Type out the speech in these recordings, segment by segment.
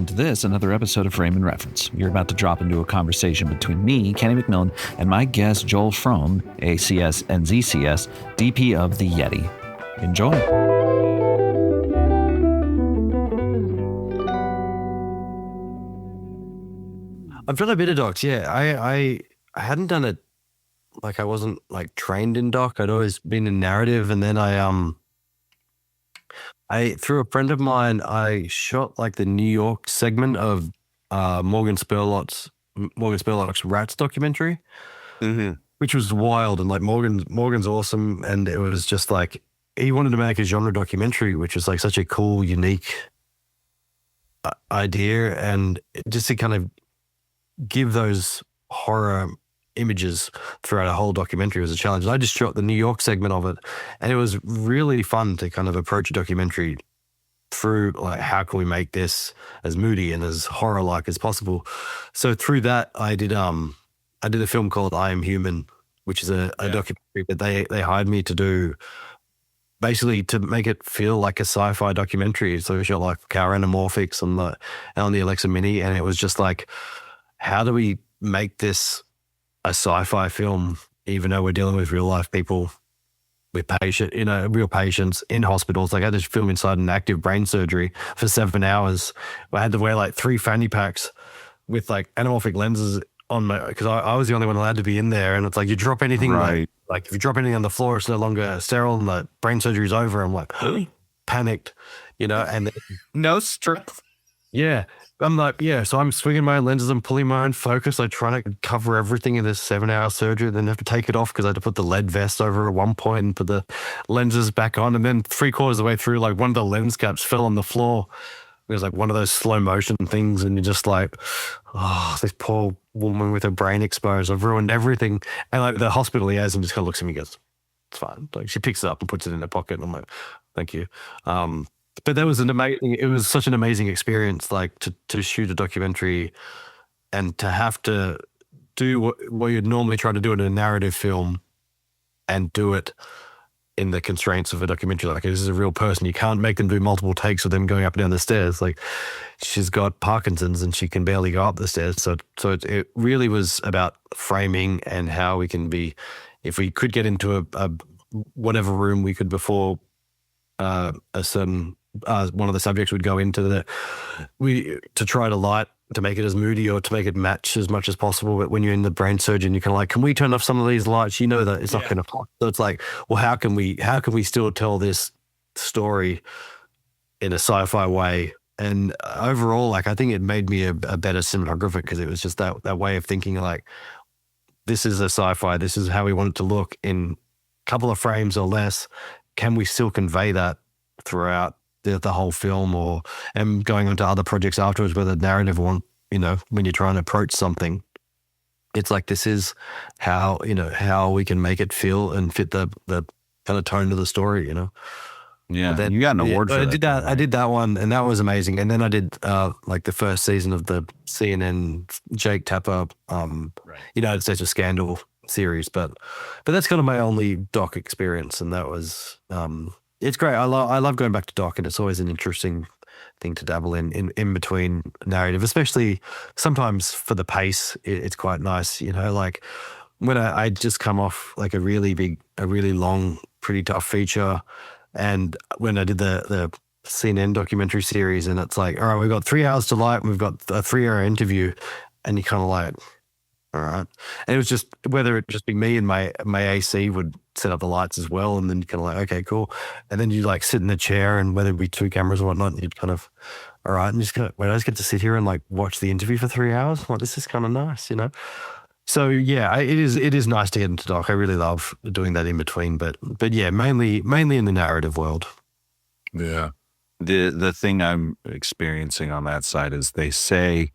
to this, another episode of Frame and Reference. You're about to drop into a conversation between me, Kenny McMillan, and my guest, Joel Froome, ACS and NZCS, DP of the Yeti. Enjoy. I've done a bit of docs, yeah. I hadn't done it, like I wasn't like trained in doc. I'd always been in narrative, and then I through a friend of mine, I shot like the New York segment of Morgan Spurlock's Rats documentary, which was wild. And like Morgan's awesome, and it was just like he wanted to make a genre documentary, which was like such a cool, unique idea, and just to kind of give those horror images throughout a whole documentary was a challenge. And I just shot the New York segment of it, and it was really fun to kind of approach a documentary through like, how can we make this as moody and as horror-like as possible? So through that, I did a film called I Am Human, which is a documentary that they hired me to do, basically to make it feel like a sci-fi documentary. So we shot like car anamorphics on the Alexa Mini, and it was just like, how do we make this a sci-fi film, even though we're dealing with real life people with real patients in hospitals? Like I had to film inside an active brain surgery for 7 hours. I had to wear like 3 fanny packs with like anamorphic lenses on because I was the only one allowed to be in there. And it's like, you drop anything, right. like if you drop anything on the floor, it's no longer sterile, and the brain surgery is over. I'm like, panicked, and then, No stress. yeah. I'm like, so I'm swinging my own lenses and pulling my own focus. I try to cover everything in this 7-hour surgery, then have to take it off because I had to put the lead vest over at one point and put the lenses back on. And then 3/4 of the way through, like one of the lens caps fell on the floor. It was like one of those slow motion things. And you're just like, oh, this poor woman with her brain exposed. I've ruined everything. And like the hospital liaison just kind of looks at me and goes, it's fine. Like she picks it up and puts it in her pocket. And I'm like, thank you. But that was it was such an amazing experience, like to shoot a documentary and to have to do what you'd normally try to do in a narrative film and do it in the constraints of a documentary. Like, this is a real person. You can't make them do multiple takes of them going up and down the stairs. Like, she's got Parkinson's and she can barely go up the stairs. So it really was about framing and how we can be, if we could get into a whatever room we could before a certain one of the subjects would go into to try to light, to make it as moody or to make it match as much as possible. But when you're in the brain surgeon, you can like, can we turn off some of these lights? That it's not going to pop. So it's like, well, how can we still tell this story in a sci-fi way? And overall, like, I think it made me a better cinematographer, because it was just that way of thinking, like, this is a sci-fi, this is how we want it to look in a couple of frames or less. Can we still convey that throughout the whole film, and going on to other projects afterwards, whether narrative or, when you're trying to approach something, it's like, this is how we can make it feel and fit the kind of tone of the story, Yeah, then, you got an award for that. I did that one, and that was amazing. And then I did like the first season of the CNN Jake Tapper United States of Scandal series, but that's kind of my only doc experience, and that was it's great. I love going back to doc, and it's always an interesting thing to dabble in between narrative, especially sometimes for the pace. It's quite nice, like when I just come off like a really long, pretty tough feature, and when I did the CNN documentary series, and it's like, all right, we've got 3 hours to light, and we've got a 3-hour interview, and you kind of like, all right. And it was just, whether it just be me and my AC would set up the lights as well, and then you kind of like, okay, cool. And then you like sit in the chair, and whether it be 2 cameras or whatnot, and you'd kind of, all right, and just kind of, I just get to sit here and like watch the interview for 3 hours. Like, this is kind of nice, So yeah, it is nice to get into doc. I really love doing that in between, but yeah, mainly in the narrative world. Yeah. The thing I'm experiencing on that side is they say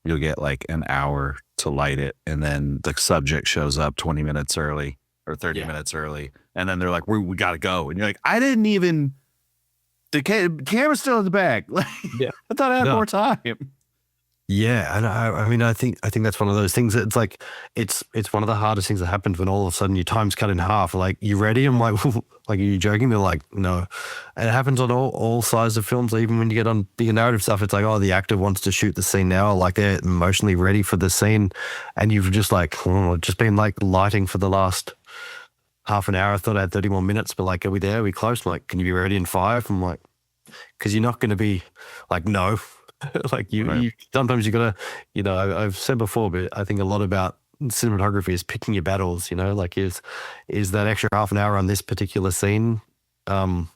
you'll get like an hour to light it, and then the subject shows up 20 minutes early or 30 minutes early, and then they're like, we got to go. And you're like, I didn't even, the camera's still in the bag. I thought I had more time. Yeah, and I mean, I think that's one of those things that it's like it's one of the hardest things that happens when all of a sudden your time's cut in half. Like, you ready? I'm like, like, are you joking? They're like, no. And it happens on all sides of films. Even when you get on bigger narrative stuff, it's like, oh, the actor wants to shoot the scene now. Like, they're emotionally ready for the scene, and you've just like, just been like lighting for the last half an hour. I thought I had 30 more minutes, but like, are we there? Are we close? I'm like, can you be ready in 5? I'm like, because you're not going to be like, no. Like, Right. you sometimes you gotta, I've said before, but I think a lot about cinematography is picking your battles. Like, is that extra half an hour on this particular scene um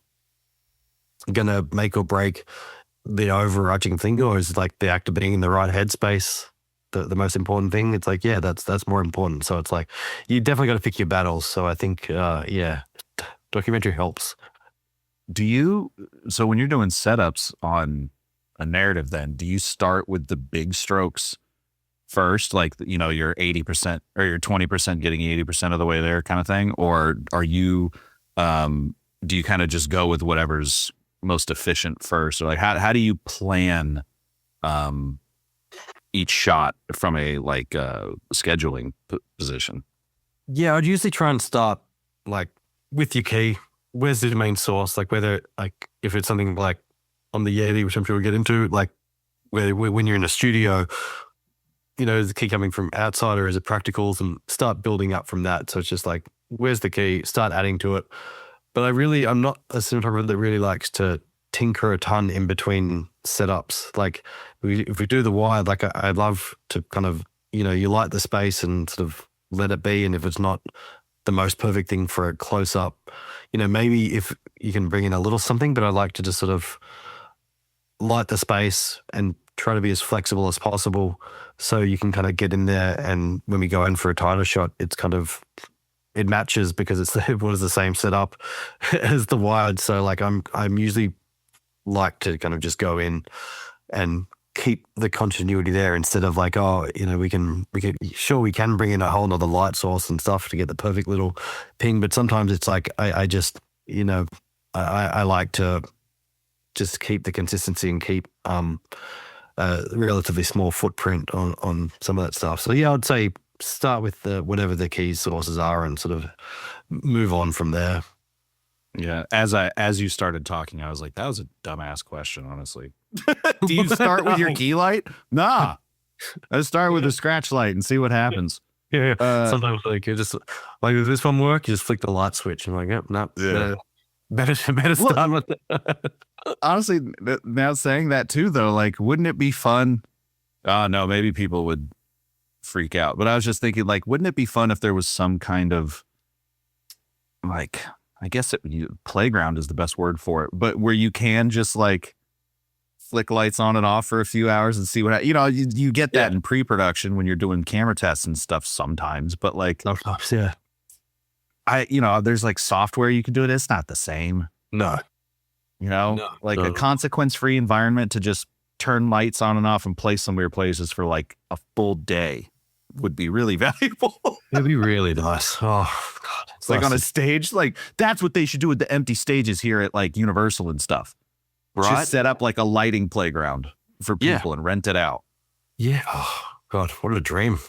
gonna make or break the overarching thing, or is like the actor being in the right headspace the most important thing? It's like, yeah, that's more important. So it's like, you definitely got to pick your battles. So I think yeah, documentary helps. Do you, so when you're doing setups on a narrative, then do you start with the big strokes first, like, you're 80% or you're 20% getting 80% of the way there kind of thing? Or are you, do you kind of just go with whatever's most efficient first? Or like, how do you plan, um, each shot from a like, scheduling position? Yeah, I'd usually try and start like with your key. Where's the main source? Like, whether, like, if it's something like on the Yeti, which I'm sure we'll get into, like, where when you're in a studio, is the key coming from outside or is it practicals, and start building up from that. So it's just like, where's the key? Start adding to it. But I'm not a cinematographer that really likes to tinker a ton in between setups. Like, if we do the wide, like, I love to kind of, you light the space and sort of let it be. And if it's not the most perfect thing for a close up, maybe if you can bring in a little something, but I like to just sort of light the space and try to be as flexible as possible, so you can kind of get in there. And when we go in for a tighter shot, it's kind of, it matches because it was the same setup as the wide. So like, I'm usually like to kind of just go in and keep the continuity there, instead of like, oh, sure, we can bring in a whole nother light source and stuff to get the perfect little ping. But sometimes it's like, I just, I like to just keep the consistency and keep a relatively small footprint on some of that stuff. So yeah, I'd say start with whatever the key sources are and sort of move on from there. Yeah. As you started talking, I was like, that was a dumbass question, honestly. Do you start with your key light? Nah. I start with a scratch light and see what happens. Yeah. Sometimes like, you just like, does this one work? You just flick the light switch and I'm like, yep, no, Yeah. better start with it. Honestly, now saying that too, though, like, wouldn't it be fun? No, maybe people would freak out. But I was just thinking, like, wouldn't it be fun if there was some kind of, like, I guess playground is the best word for it, but where you can just like flick lights on and off for a few hours and see what, you get that in pre-production when you're doing camera tests and stuff sometimes, but like, Sometimes, yeah. There's like software you can do it. It's not the same, No. like a consequence-free environment to just turn lights on and off and place some weird places for like a full day would be really valuable. It'd be really nice. Oh God. It's like on a stage, like that's what they should do with the empty stages here at like Universal and stuff. Right? Just set up like a lighting playground for people and rent it out. Yeah. Oh God, what a dream.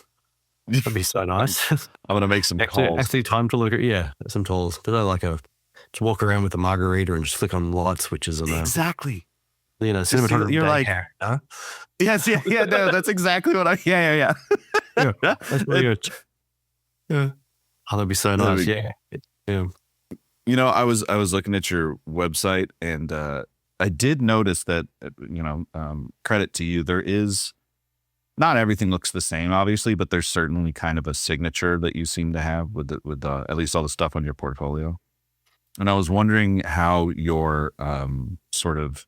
That'd be so nice. I'm going to make some calls. Actually, time to look at, some tools. But I like to walk around with a margarita and just flick on light switches and exactly. Cinematography. You're like, huh? Yes, yeah, no, that's exactly what yeah. That's really good. Yeah. Oh, that'd be so nice. Yeah. I was looking at your website and I did notice that, credit to you, there is, not everything looks the same, obviously, but there's certainly kind of a signature that you seem to have with at least all the stuff on your portfolio. And I was wondering how your sort of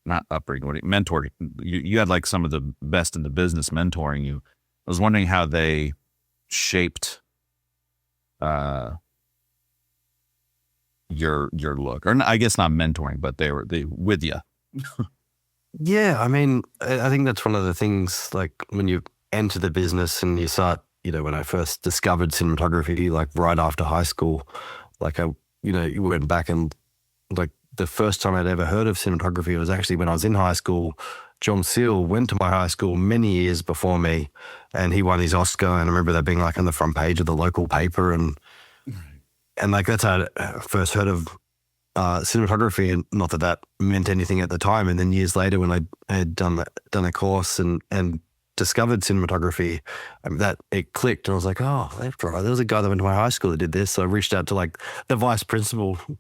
not upbringing, mentoring. You had like some of the best in the business mentoring you. I was wondering how they shaped your look, or I guess not mentoring, but they with you. Yeah, I mean, I think that's one of the things, like when you enter the business and you start, when I first discovered cinematography, like right after high school, like you went back and like the first time I'd ever heard of cinematography was actually when I was in high school John Seal went to my high school many years before me, and he won his Oscar. And I remember that being like on the front page of the local paper, and like that's how I first heard of cinematography, and not that that meant anything at the time. And then years later, when I had done a course and discovered cinematography, that it clicked, and I was like, oh, that's right. There was a guy that went to my high school that did this. So I reached out to like the vice principal, and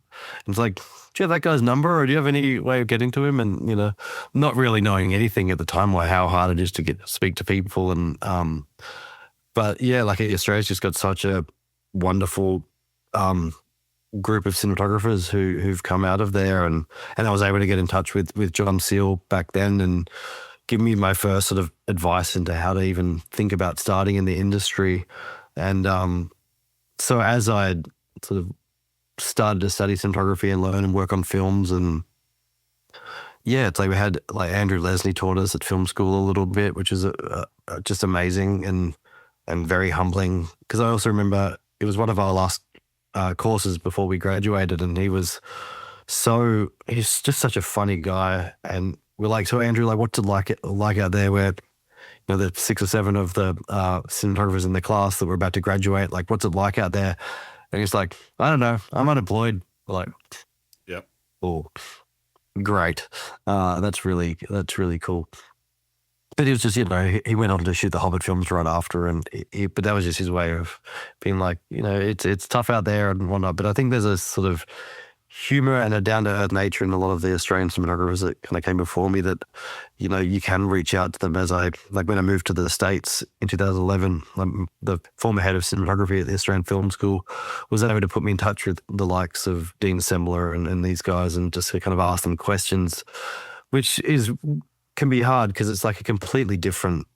was like, do you have that guy's number, or do you have any way of getting to him? And not really knowing anything at the time, or how hard it is to speak to people, and but yeah, like Australia's just got such a wonderful group of cinematographers who've come out of there, and I was able to get in touch with John Seal back then and give me my first sort of advice into how to even think about starting in the industry. And so as I sort of started to study cinematography and learn and work on films, and yeah, it's like we had like Andrew Leslie taught us at film school a little bit, which is just amazing and very humbling, because I also remember it was one of our last courses before we graduated, and he's just such a funny guy. And we're like, so Andrew, like, what's it like out there where, the 6 or 7 of the cinematographers in the class that were about to graduate, like, what's it like out there? And he's like, I don't know, I'm unemployed. We're like, yep. Oh, great. That's really cool. But he was just, he went on to shoot the Hobbit films right after, and but that was just his way of being like, it's tough out there and whatnot. But I think there's a sort of humor and a down-to-earth nature in a lot of the Australian cinematographers that kind of came before me, that, you can reach out to them. As when I moved to the States in 2011, the former head of cinematography at the Australian Film School was able to put me in touch with the likes of Dean Sembler and these guys, and just to kind of ask them questions, which can be hard because it's like a completely different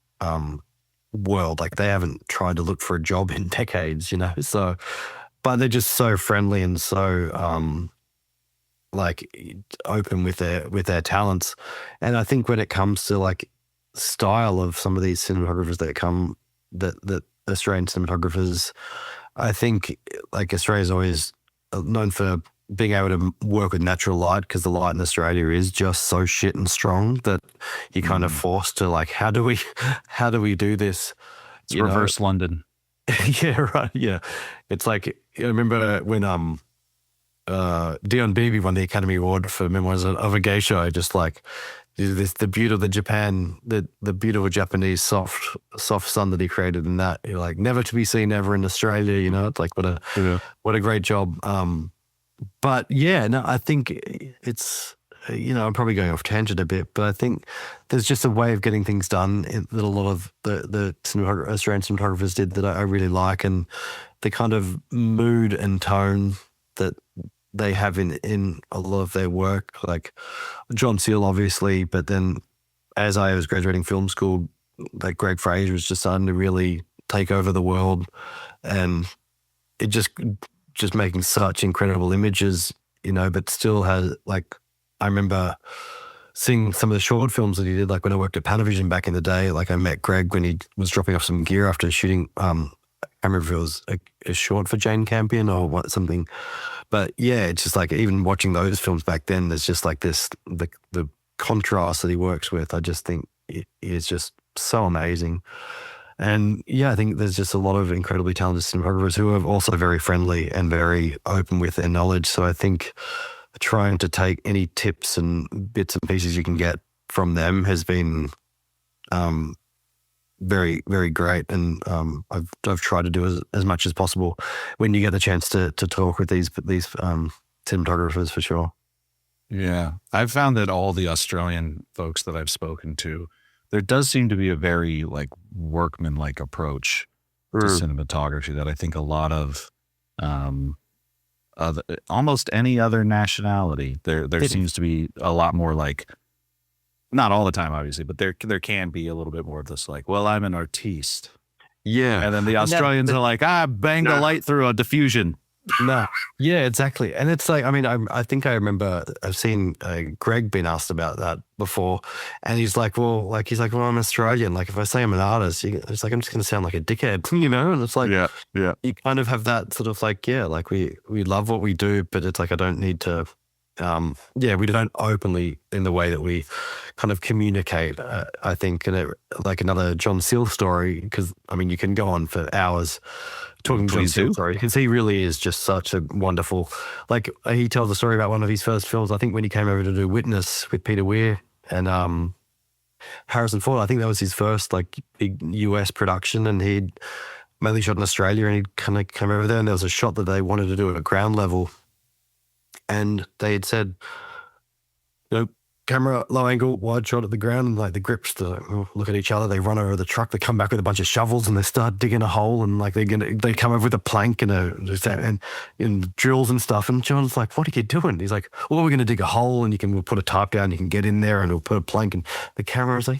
world. Like, they haven't tried to look for a job in decades, so, but they're just so friendly and so like open with their talents. And I think when it comes to like style of some of these cinematographers that Australian cinematographers, I think like Australia's always known for being able to work with natural light, because the light in Australia is just so shit and strong that you're kind of forced to like, how do we do this? It's reverse London. Yeah, right. Yeah. It's like, I remember when Dion Beebe won the Academy Award for Memoirs of a Geisha, just like the beauty of the beautiful Japanese soft sun that he created in that. You're like, never to be seen ever in Australia, it's like, what a great job. But yeah, no, I think it's, I'm probably going off tangent a bit, but I think there's just a way of getting things done that a lot of the Australian cinematographers did that I really like, and the kind of mood and tone that they have in a lot of their work, like John Seal, obviously, but then as I was graduating film school, like Greg Fraser was just starting to really take over the world, and it just making such incredible images, but still has like, I remember seeing some of the short films that he did, like when I worked at Panavision back in the day. Like, I met Greg when he was dropping off some gear after shooting, I can't remember if it was a short for Jane Campion or something. But yeah, it's just like, even watching those films back then, there's just like this, the contrast that he works with, I just think it is just so amazing. And yeah, I think there's just a lot of incredibly talented cinematographers who are also very friendly and very open with their knowledge. So I think trying to take any tips and bits and pieces you can get from them has been very, very great. And I've tried to do as much as possible when you get the chance to talk with these cinematographers, for sure. Yeah. I've found that all the Australian folks that I've spoken to, there does seem to be a very like workman-like approach to cinematography that I think a lot of almost any other nationality, there seems to be a lot more like, not all the time obviously, but there can be a little bit more of this like, well, I'm an artiste. Yeah. And then the Australians are like, bang the light through a diffusion. No. Yeah, exactly. And it's like, I mean, I think I remember I've seen Greg being asked about that before, and he's like, well, I'm Australian. Like, if I say I'm an artist, it's like, I'm just going to sound like a dickhead, And it's like, yeah. You kind of have that sort of like, yeah, like we love what we do, but it's like, I don't need to yeah, we don't openly in the way that we kind of communicate. I think, and like another John Seal story, because I mean, you can go on for hours talking John Please Seal do. story, because he really is just such a wonderful. Like he tells a story about one of his first films. I think when he came over to do Witness with Peter Weir and Harrison Ford. I think that was his first like big US production, and he'd mainly shot in Australia, and he kind of came over there, and there was a shot that they wanted to do at ground level. And they had said, you know, camera low angle, wide shot at the ground, and like the grips to look at each other. They run over the truck. They come back with a bunch of shovels, and they start digging a hole. And like they come over with a plank and drills and stuff. And John's like, "What are you doing?" He's like, "Well, we're going to dig a hole, and we'll put a tarp down. You can get in there, and we'll put a plank." And the camera's like,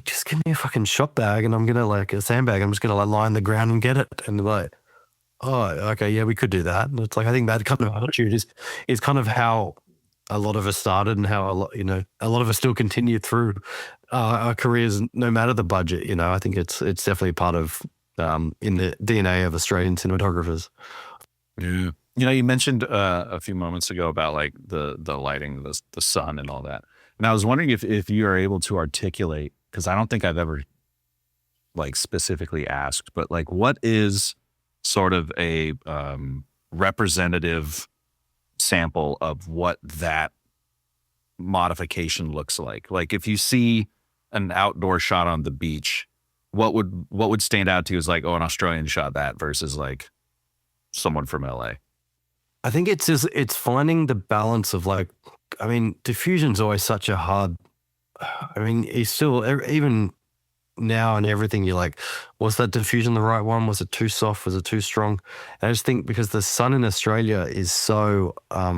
just give me a fucking shot bag, and I'm gonna like a sandbag. I'm just gonna like lie on the ground and get it. And they're like, oh, okay, yeah, we could do that. And it's like, I think that kind of attitude is kind of how a lot of us started, and how a lot of us still continue through our careers, no matter the budget. I think it's definitely part of in the DNA of Australian cinematographers. Yeah. You mentioned a few moments ago about like the lighting, the sun and all that. And I was wondering if you are able to articulate, because I don't think I've ever like specifically asked, but like what is sort of a representative sample of what that modification looks like? Like if you see an outdoor shot on the beach, what would stand out to you as like, oh, an Australian shot that versus like someone from LA? I think it's finding the balance of like, I mean, diffusion's always such a hard. I mean, it's still even now and everything. You're like, was that diffusion the right one? Was it too soft? Was it too strong? And I just think because the sun in Australia is so, I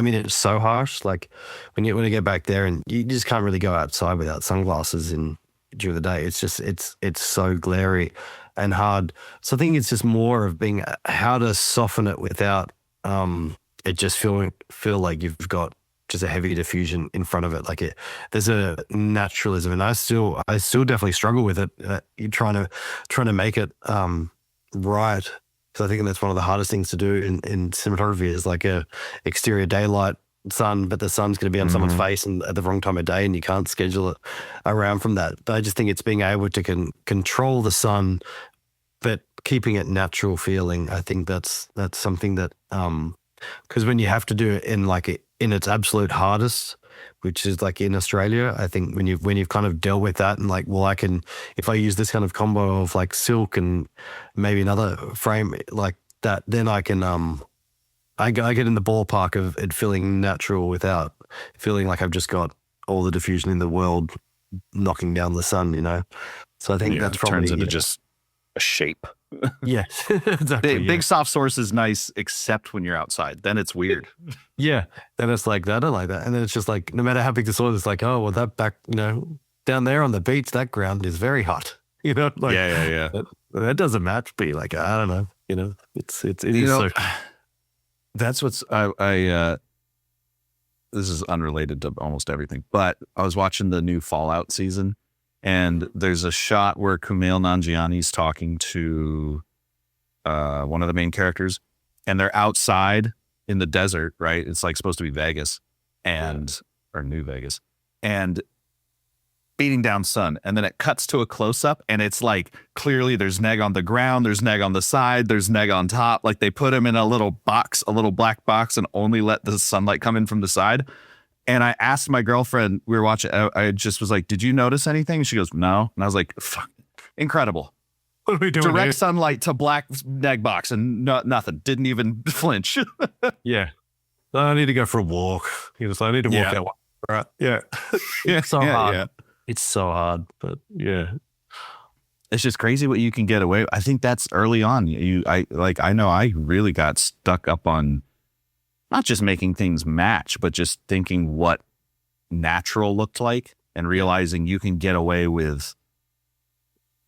mean, it's so harsh. Like when you get back there, and you just can't really go outside without sunglasses during the day. It's just it's so glary and hard. So I think it's just more of being how to soften it without it just feel like you've got just a heavy diffusion in front of it. Like there's a naturalism, and I still definitely struggle with it. You're trying to make it right. Because I think that's one of the hardest things to do in cinematography is like a exterior daylight sun, but the sun's going to be on someone's face and at the wrong time of day, and you can't schedule it around from that. But I just think it's being able to control the sun, but keeping it natural feeling. I think that's something that because when you have to do it in its absolute hardest, which is like in Australia, I think when you've kind of dealt with that and like, well, if I use this kind of combo of like silk and maybe another frame like that, then I can I get in the ballpark of it feeling natural without feeling like I've just got all the diffusion in the world knocking down the sun, So I think that's probably turns into just a shape. Yeah, exactly. Big soft source is nice, except when you're outside. Then it's weird. Yeah. Then it's like that. I don't like that. And then it's just like, no matter how big the soil is, like, oh, well, that back, down there on the beach, that ground is very hot. Like, yeah. That doesn't match. But you're like, I don't know. It is so. That's what's I this is unrelated to almost everything, but I was watching the new Fallout season. And there's a shot where Kumail Nanjiani's talking to one of the main characters, and they're outside in the desert, right? It's like supposed to be Vegas or New Vegas, and beating down sun. And then it cuts to a close up, and it's like clearly there's neg on the ground, there's neg on the side, there's neg on top. Like they put him in a little box, a little black box, and only let the sunlight come in from the side. And I asked my girlfriend, we were watching, I just was like, did you notice anything? She goes, no. And I was like, fuck, incredible. What are we doing? Direct sunlight to black neg box and nothing. Didn't even flinch. Yeah. I need to go for a walk. I need to walk that way. Right. Yeah. It's so hard. Yeah. It's so hard, but yeah. It's just crazy what you can get away with. I think that's early on. I know I really got stuck up on not just making things match, but just thinking what natural looked like and realizing you can get away with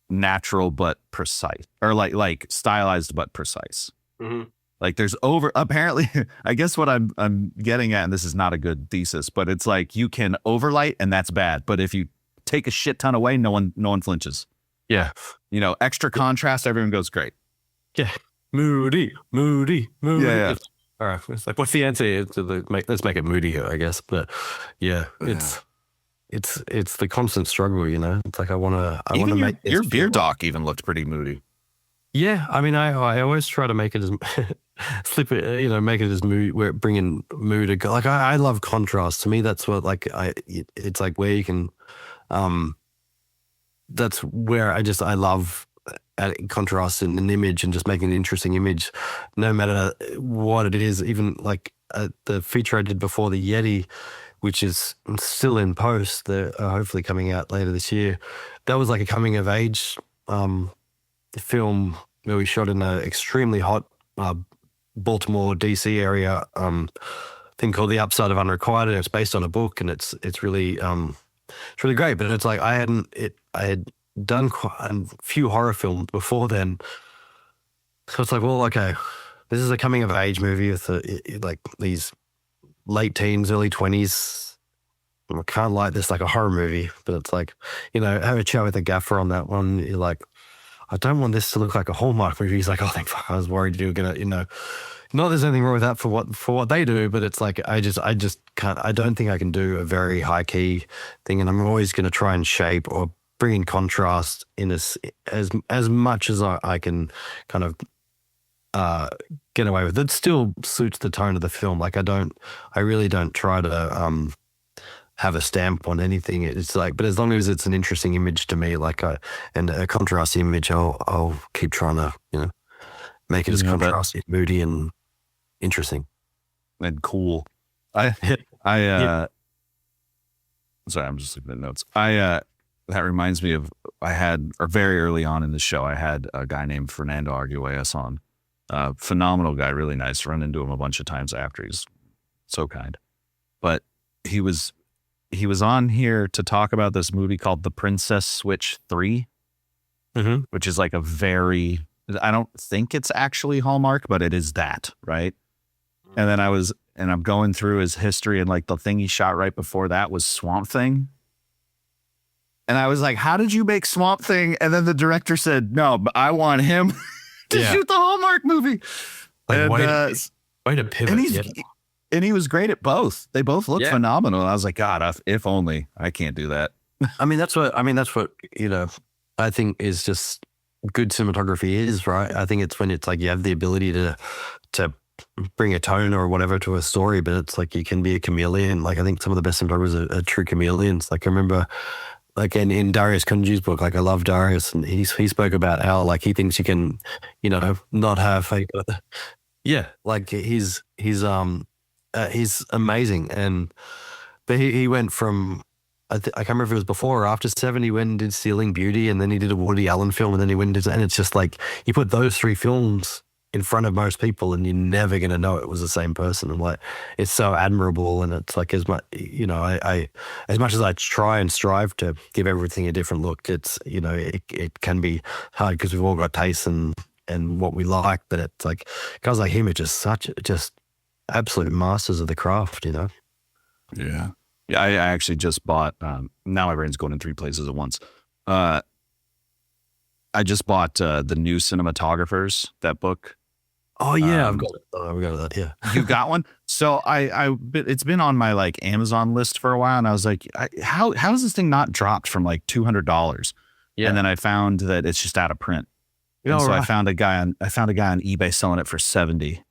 natural but precise, or like stylized but precise. Mm-hmm. Like there's apparently, I guess what I'm getting at, and this is not a good thesis, but it's like you can overlight and that's bad. But if you take a shit ton away, no one flinches. Yeah. Extra contrast, everyone goes great. Yeah. Moody. Yeah. All right. It's like, what's the answer here to let's make it moodier, I guess. But yeah, Yeah. it's the constant struggle, you know. It's like I want Even to your make this beer feel like, doc even looked pretty moody. yeah. I mean, I always try to make it as slip it, you know, make it as mood where bring in mood. Like I love contrast. To me, that's what like it's like where you can that's where I love adding contrast in an image and just making an interesting image, no matter what it is. Even like the feature I did before, the Yeti, which is still in post, they're hopefully coming out later this year. That was like a coming of age film where we shot in an extremely hot Baltimore, DC area thing called The Upside of Unrequited. And it's based on a book, and it's really great. But it's like I had done quite a few horror films before then, so it's like, well, okay, this is a coming of age movie with like these late teens, early 20s. I can't like this like a horror movie, but it's like, you know, have a chat with the gaffer on that one. You're like, I don't want this to look like a Hallmark movie. He's like, oh, thank fuck, I was worried you were gonna, you know, not there's anything wrong with that for what they do, but it's like I just can't. I don't think I can do a very high key thing, and I'm always going to try and shape or bring in contrast in as much as I can kind of get away with. It still suits the tone of the film. Like I really don't try to have a stamp on anything. It's like, but as long as it's an interesting image to me, like and a contrast image, I'll keep trying to, you know, make it as contrasty, moody, and interesting and cool. Sorry, I'm just looking at notes. That reminds me of, very early on in the show, I had a guy named Fernando Arguelles on. Phenomenal guy, really nice. Run into him a bunch of times after. He's so kind. But he was on here to talk about this movie called The Princess Switch 3, which is like I don't think it's actually Hallmark, but it is that, right? And then I'm going through his history, and like the thing he shot right before that was Swamp Thing. And I was like, how did you make Swamp Thing? And then the director said, no, but I want him to shoot the Hallmark movie. Like, and, way to pivot. And he was great at both. They both looked phenomenal. And I was like, God, if only I can't do that. I mean, that's what, you know, I think is just good cinematography is, right? I think it's when it's like you have the ability to bring a tone or whatever to a story, but it's like you can be a chameleon. Like I think some of the best cinematographers are true chameleons. Like I remember, like in Darius Kunji's book, like I love Darius, and he spoke about how like he thinks you can, you know, not have like he's amazing. And but he went from I can't remember if it was before or after 7. He went and did Stealing Beauty, and then he did a Woody Allen film, and then he went and and it's just like you put those 3 films in front of most people and you're never going to know it was the same person. And like, it's so admirable. And it's like, as much, you know, I as much as I try and strive to give everything a different look, it's, you know, it can be hard because we've all got tastes and what we like, but it's like, guys like him are just absolute masters of the craft, you know? Yeah. Yeah. I actually just bought, now my brain's going in 3 places at once. I just bought the new Cinematographers, that book. Oh yeah, I've got it. I've got that. Yeah, you got one. So it's been on my like Amazon list for a while, and I was like, how is this thing not dropped from like $200? Yeah, and then I found that it's just out of print. And so I found a guy on eBay selling it for $70,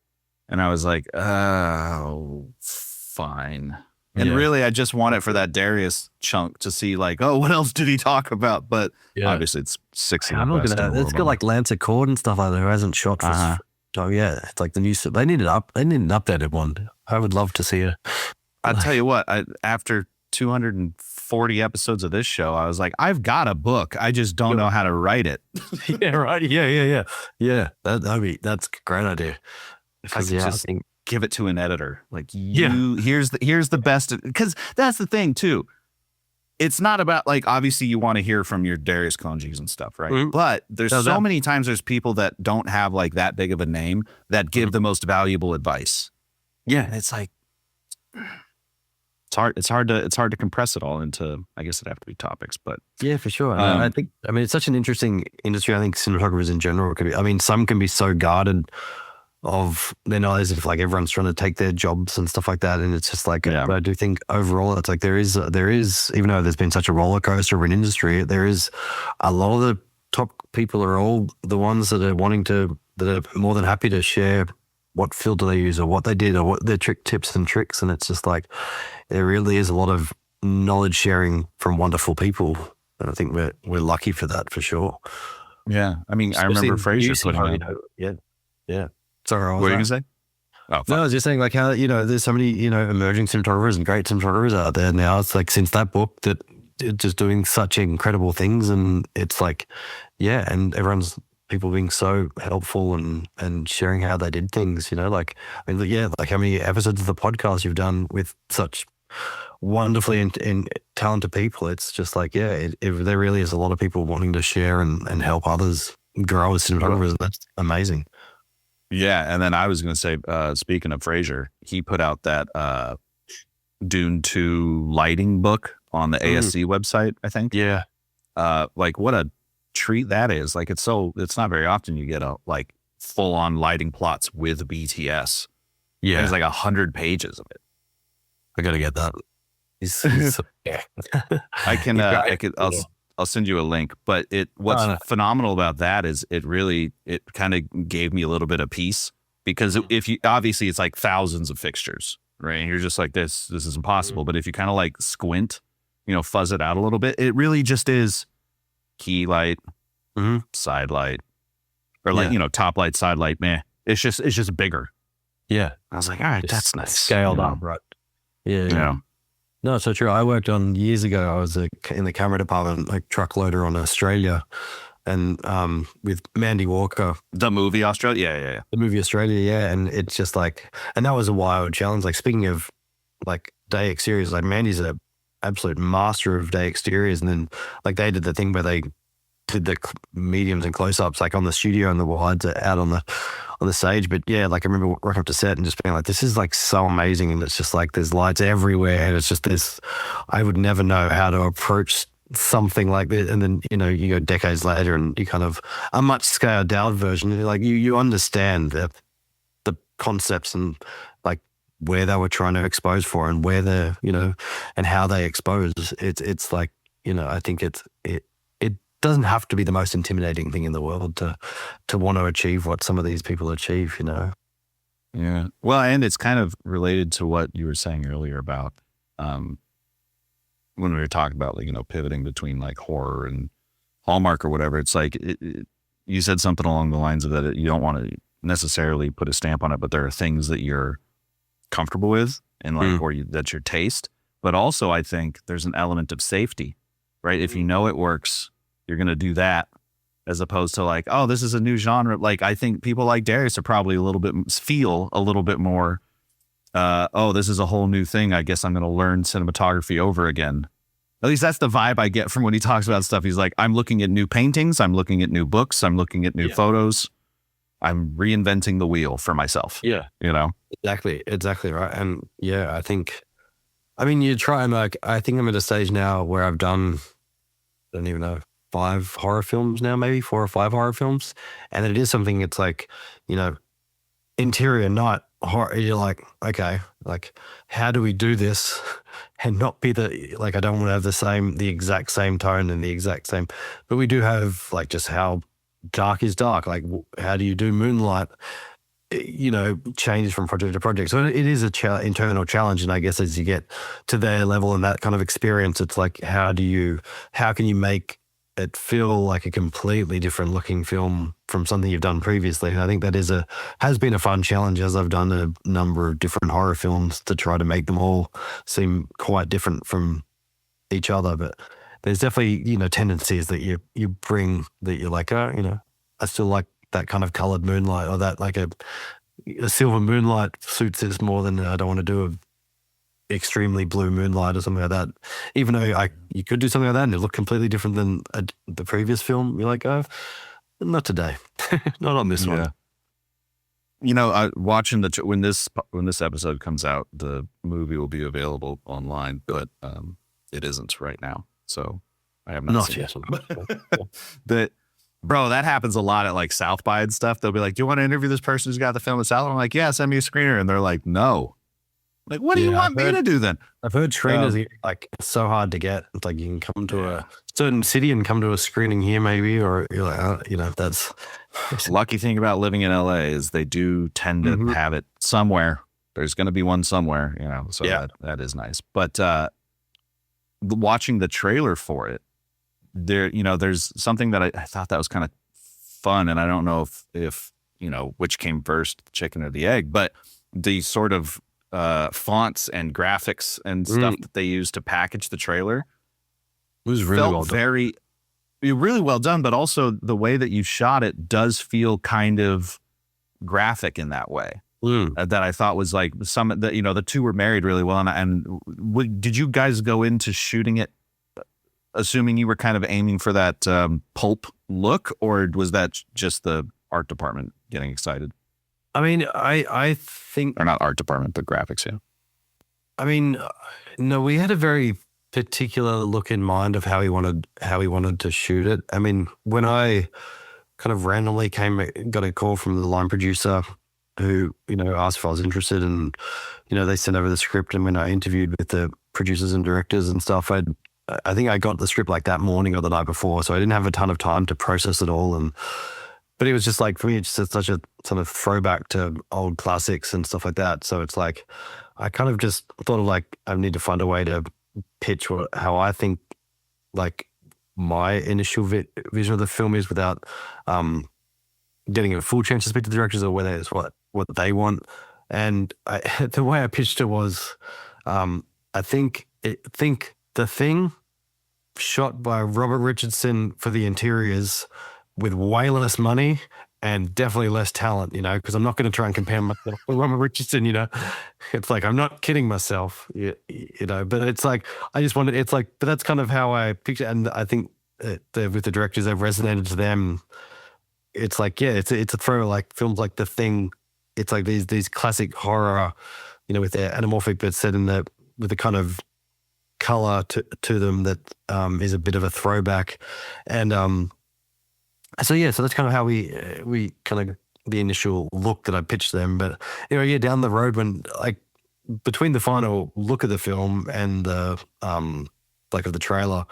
and I was like, oh, fine. And really, I just want it for that Darius chunk to see like, oh, what else did he talk about? But obviously, it's 60. I'm looking at it. It's got like Lance Accord and stuff like that. Who hasn't shot for. Oh yeah, it's like the new. They need an updated one. I would love to see it. I'll tell you what. After 240 episodes of this show, I was like, I've got a book. I just don't know how to write it. Yeah, right. Yeah. That's a great idea. If I could just give it to an editor, like here's the best, because that's the thing too. It's not about like, obviously you want to hear from your Darius Kunjis and stuff, right? Mm-hmm. But there's so many times there's people that don't have like that big of a name that give the most valuable advice. Yeah. And it's like, it's hard to compress it all into, I guess it'd have to be topics, but yeah, for sure. I mean, it's such an interesting industry. I think cinematographers in general could be, I mean, some can be so guarded of their knowledge of like everyone's trying to take their jobs and stuff like that. And it's just like, but I do think overall it's like there is, even though there's been such a roller coaster of an industry, there is a lot of the top people are all the ones that are that are more than happy to share what filter they use or what they did or what their tips and tricks. And it's just like, there really is a lot of knowledge sharing from wonderful people. And I think we're lucky for that for sure. Yeah. I mean, I remember Fraser putting on. Yeah. Sorry, What were you going to say? Oh, no, I was just saying like how, there's so many, emerging cinematographers and great cinematographers out there now. It's like since that book that it's just doing such incredible things. And it's like, yeah. And people being so helpful and sharing how they did things, like, I mean, yeah, like how many episodes of the podcast you've done with such wonderfully and talented people. It's just like, yeah, there really is a lot of people wanting to share and help others grow as cinematographers. That's amazing. Yeah, and then I was going to say, speaking of Fraser, he put out that Dune 2 lighting book on the ASC website, I think. Yeah. Like what a treat that is. Like it's not very often you get a like full on lighting plots with BTS. Yeah. There's like 100 pages of it. I got to get that. Yeah. I'll send you a link, but what's phenomenal about that is it kind of gave me a little bit of peace because obviously it's like thousands of fixtures, right? And you're just like, this is impossible. But if you kind of like squint, fuzz it out a little bit, it really just is key light, side light, or like, top light, side light, meh. It's just bigger. Yeah. I was like, all right, that's nice. Scaled up, right? Yeah. No, it's so true. I worked on years ago. I was in the camera department, like truck loader on Australia, and with Mandy Walker. The movie Australia, yeah. The movie Australia, yeah. And it's just like, and that was a wild challenge. Like speaking of like day exteriors, like Mandy's an absolute master of day exteriors, and then like they did the thing where they did the mediums and close-ups like on the studio and the wides out on the stage. But yeah, like I remember walking up to set and just being like, this is like so amazing. And it's just like, there's lights everywhere. And it's just this, I would never know how to approach something like this. And then, you go decades later and you kind of, a much scaled down version, like you understand the concepts and like where they were trying to expose for and where they're, and how they expose. It's like, I think it doesn't have to be the most intimidating thing in the world to want to achieve what some of these people achieve, Yeah. Well, and it's kind of related to what you were saying earlier about when we were talking about like, pivoting between like horror and Hallmark or whatever. It's like you said something along the lines of that you don't want to necessarily put a stamp on it, but there are things that you're comfortable with and like that's your taste. But also I think there's an element of safety, right? If you know it works, you're going to do that as opposed to like, oh, this is a new genre. Like, I think people like Darius are probably feel a little bit more, oh, this is a whole new thing. I guess I'm going to learn cinematography over again. At least that's the vibe I get from when he talks about stuff. He's like, I'm looking at new paintings. I'm looking at new books. I'm looking at new photos. I'm reinventing the wheel for myself. Yeah. Exactly right. And yeah, you try and like, I think I'm at a stage now where I've done, I don't even know, 5 horror films now, maybe 4 or 5 horror films. And it is something, it's like, interior night horror. You're like, okay, like how do we do this and not be I don't want to have the exact same tone and the exact same, but we do have like just how dark is dark. Like how do you do moonlight? Changes from project to project. So it is a internal challenge. And I guess as you get to their level and that kind of experience, it's like, how can you make it feel like a completely different looking film from something you've done previously? And I think that has been a fun challenge as I've done a number of different horror films to try to make them all seem quite different from each other. But there's definitely, tendencies that you bring that you're like, I still like that kind of colored moonlight, or that like a silver moonlight suits this more than I don't want to do a extremely blue moonlight or something like that. Even though you could do something like that and it looked completely different than the previous film. You're like, oh, not today, not on this one. Watching when this episode comes out, the movie will be available online, but it isn't right now. So I have not seen it. But Bro, that happens a lot at like South by and stuff. They'll be like, "Do you want to interview this person who's got the film at South?" I'm like, "Yeah, send me a screener." And they're like, "No." Like, what do you Yeah, want me to do then? I've heard screeners Um, are like so hard to get. It's like you can come to a certain city and come to a screening here, maybe, or you're like, that's. Lucky thing about living in LA is they do tend to Mhm. have it somewhere. There's going to be one somewhere, so Yeah. that is nice. But watching the trailer for it, there's something that I thought that was kind of fun. And I don't know if which came first, the chicken or the egg, but the sort of fonts and graphics and stuff that they use to package the trailer was really felt well done. really well done, but also the way that you shot it does feel kind of graphic in that way. That I thought was like the two were married really well. Did you guys go into shooting it assuming you were kind of aiming for that pulp look, or was that just the art department getting excited? I mean, I think, Or not art department, but graphics, yeah. I mean, no, we had a very particular look in mind of how we wanted to shoot it. I mean, when I kind of randomly got a call from the line producer who, asked if I was interested, and, they sent over the script. And when I interviewed with the producers and directors and stuff, I think I got the script like that morning or the night before. So I didn't have a ton of time to process it all. But it was just like, for me, it's just such a sort of throwback to old classics and stuff like that. So it's like, I kind of just thought of like, I need to find a way to pitch how I think like my initial vision of the film is without getting a full chance to speak to the directors, or whether it's what they want. And the way I pitched it was, I think The Thing, shot by Robert Richardson for the interiors, with way less money and definitely less talent, because I'm not going to try and compare myself with Robert Richardson, It's like, I'm not kidding myself, but it's like, but that's kind of how I picture it. And I think with the directors, they've resonated to them. It's like, yeah, it's a throw, like films like The Thing. It's like these classic horror, with their anamorphic, but set with the kind of color to them that is a bit of a throwback. And so that's kind of how we kind of the initial look that I pitched them. But down the road, when like between the final look of the film and the like of the trailer,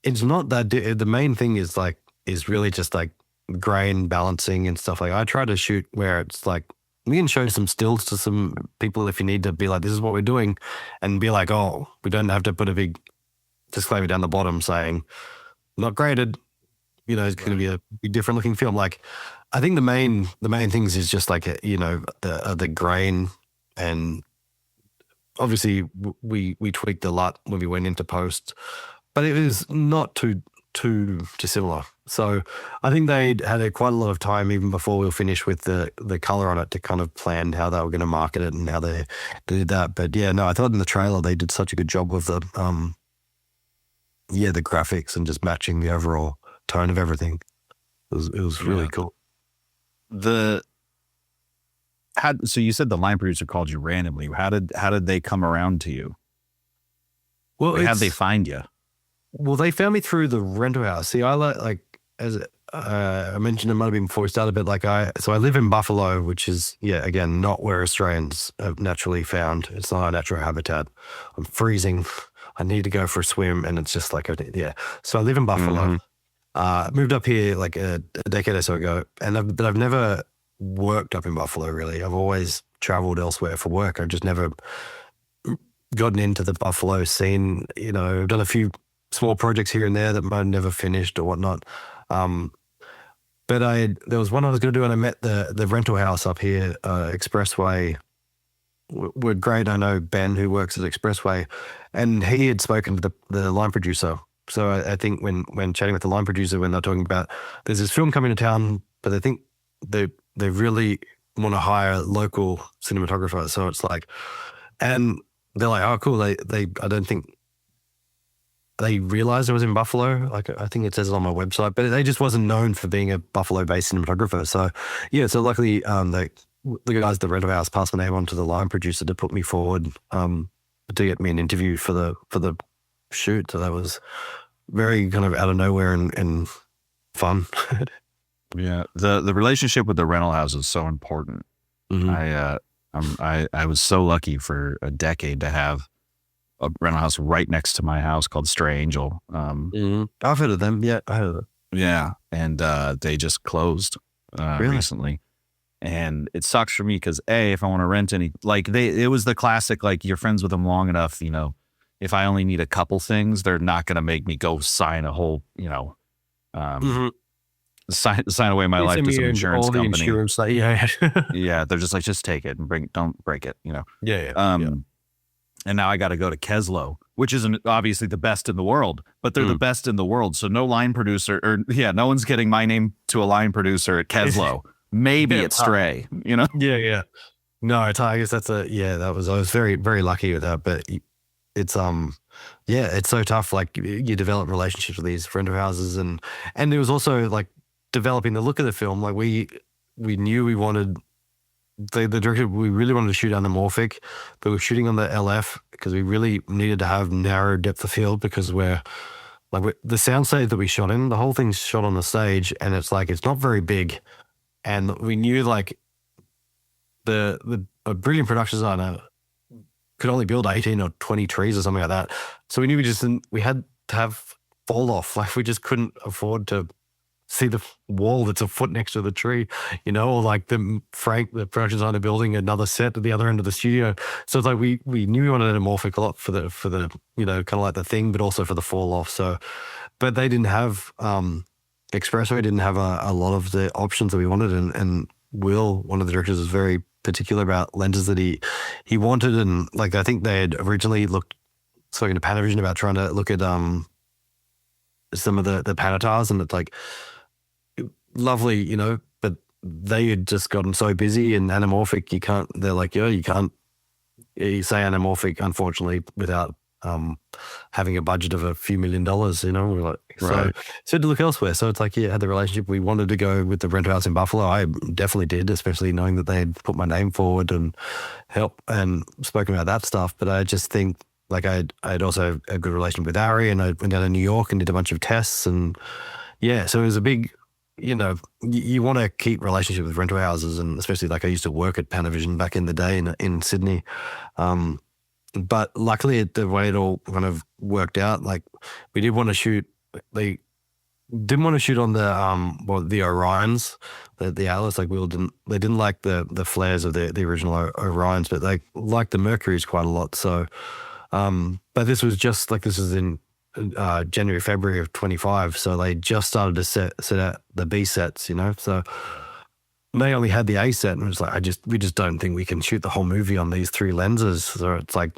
it's not that the main thing is really just like grain balancing and stuff. Like, I try to shoot where it's like, we can show some stills to some people if you need to be like, this is what we're doing, and be like, oh, we don't have to put a big disclaimer down the bottom saying not graded. It's going to be a big different looking film. Like, I think the main things is just like, the grain, and obviously we tweaked a lot when we went into post, but it was not too dissimilar. So I think they had quite a lot of time even before we were finished with the color on it to kind of plan how they were going to market it and how they did that. But yeah, no, I thought in the trailer they did such a good job with the graphics and just matching the overall tone of everything. It was really cool. So you said the line producer called you randomly. How did they come around to you? Well, how'd they find you? Well, they found me through the rental house. See, I as I mentioned, it might have been before we started, but I live in Buffalo, which is, again, not where Australians have naturally found. It's not our natural habitat. I'm freezing. I need to go for a swim, and it's just like, So I live in Buffalo. Moved up here like a decade or so ago, but I've never worked up in Buffalo, really. I've always traveled elsewhere for work. I've just never gotten into the Buffalo scene. I've done a few small projects here and there that might have never finished or whatnot. But there was one I was going to do, and I met the rental house up here, Expressway. We're great. I know Ben, who works at Expressway, and he had spoken to the line producer. So I think when chatting with the line producer, when they're talking about, there's this film coming to town, but I think they really want to hire a local cinematographer. So it's like, and they're like, oh, cool. I don't think they realized it was in Buffalo. Like, I think it says it on my website, but they just wasn't known for being a Buffalo-based cinematographer. So so luckily, the guys at the rental house passed my name on to the line producer to put me forward to get me an interview for the shoot. So that was very kind of out of nowhere and fun. Yeah. The relationship with the rental house is so important. Mhm. I was so lucky for a decade to have a rental house right next to my house called Stray Angel. I've heard of them. Yeah, I heard of it. Yeah. And they just closed Really? recently. And it sucks for me because if I want to rent any, like it was the classic, like you're friends with them long enough, if I only need a couple things, they're not going to make me go sign a whole, um, Mhm. sign away my You life send to me some insurance all the company. insurance, like, yeah. Yeah. They're just like, just take it and don't break it. Yeah, yeah, yeah. Um, and now I got to go to Keslow, which isn't obviously the best in the world, but they're the Mm. best in the world. So no line producer no one's getting my name to a line producer at Keslow. Maybe Yeah, it's Stray. yeah, yeah. No, I guess I was very, very lucky with that, but it's, yeah, it's so tough. Like you develop relationships with these rental houses and it was also like developing the look of the film. Like we knew we wanted the director, we really wanted to shoot anamorphic, but we're shooting on the LF because we really needed to have narrow depth of field because the soundstage that we shot in, the whole thing's shot on the stage and it's like, it's not very big. And we knew like a brilliant production designer could only build 18 or 20 trees or something like that. So we knew we had to have fall off. Like we just couldn't afford to see the wall that's a foot next to the tree, or like the production designer building another set at the other end of the studio. So it's like we knew we wanted anamorphic a lot for the kind of like the thing, but also for the fall off. So, but they didn't have Expresso didn't have a lot of the options that we wanted, and Will, one of the directors, was very particular about lenses that he wanted, and like I think they had originally spoken to Panavision about trying to look at some of the Panatars, and it's like lovely, but they had just gotten so busy and anamorphic. They're like, you can't say anamorphic, unfortunately, without having a budget of a few $1 million, we're like, Right. so to look elsewhere. So it's like, yeah, had the relationship. We wanted to go with the rental house in Buffalo. I definitely did, especially knowing that they had put my name forward and help and spoken about that stuff. But I just think like I'd also a good relationship with Ari, and I went down to New York and did a bunch of tests, and yeah, so it was a big, you want to keep relationship with rental houses, and especially like I used to work at Panavision back in the day in Sydney. But luckily, the way it all kind of worked out, like we did want to shoot. They didn't want to shoot on the the Orions, the Atlas. Like they didn't like the flares of the original Orions, but they liked the Mercuries quite a lot. So, but this was in January, February of 25. So they just started to set out the B sets, So they only had the A set, and it was like, we just don't think we can shoot the whole movie on these 3 lenses. So it's like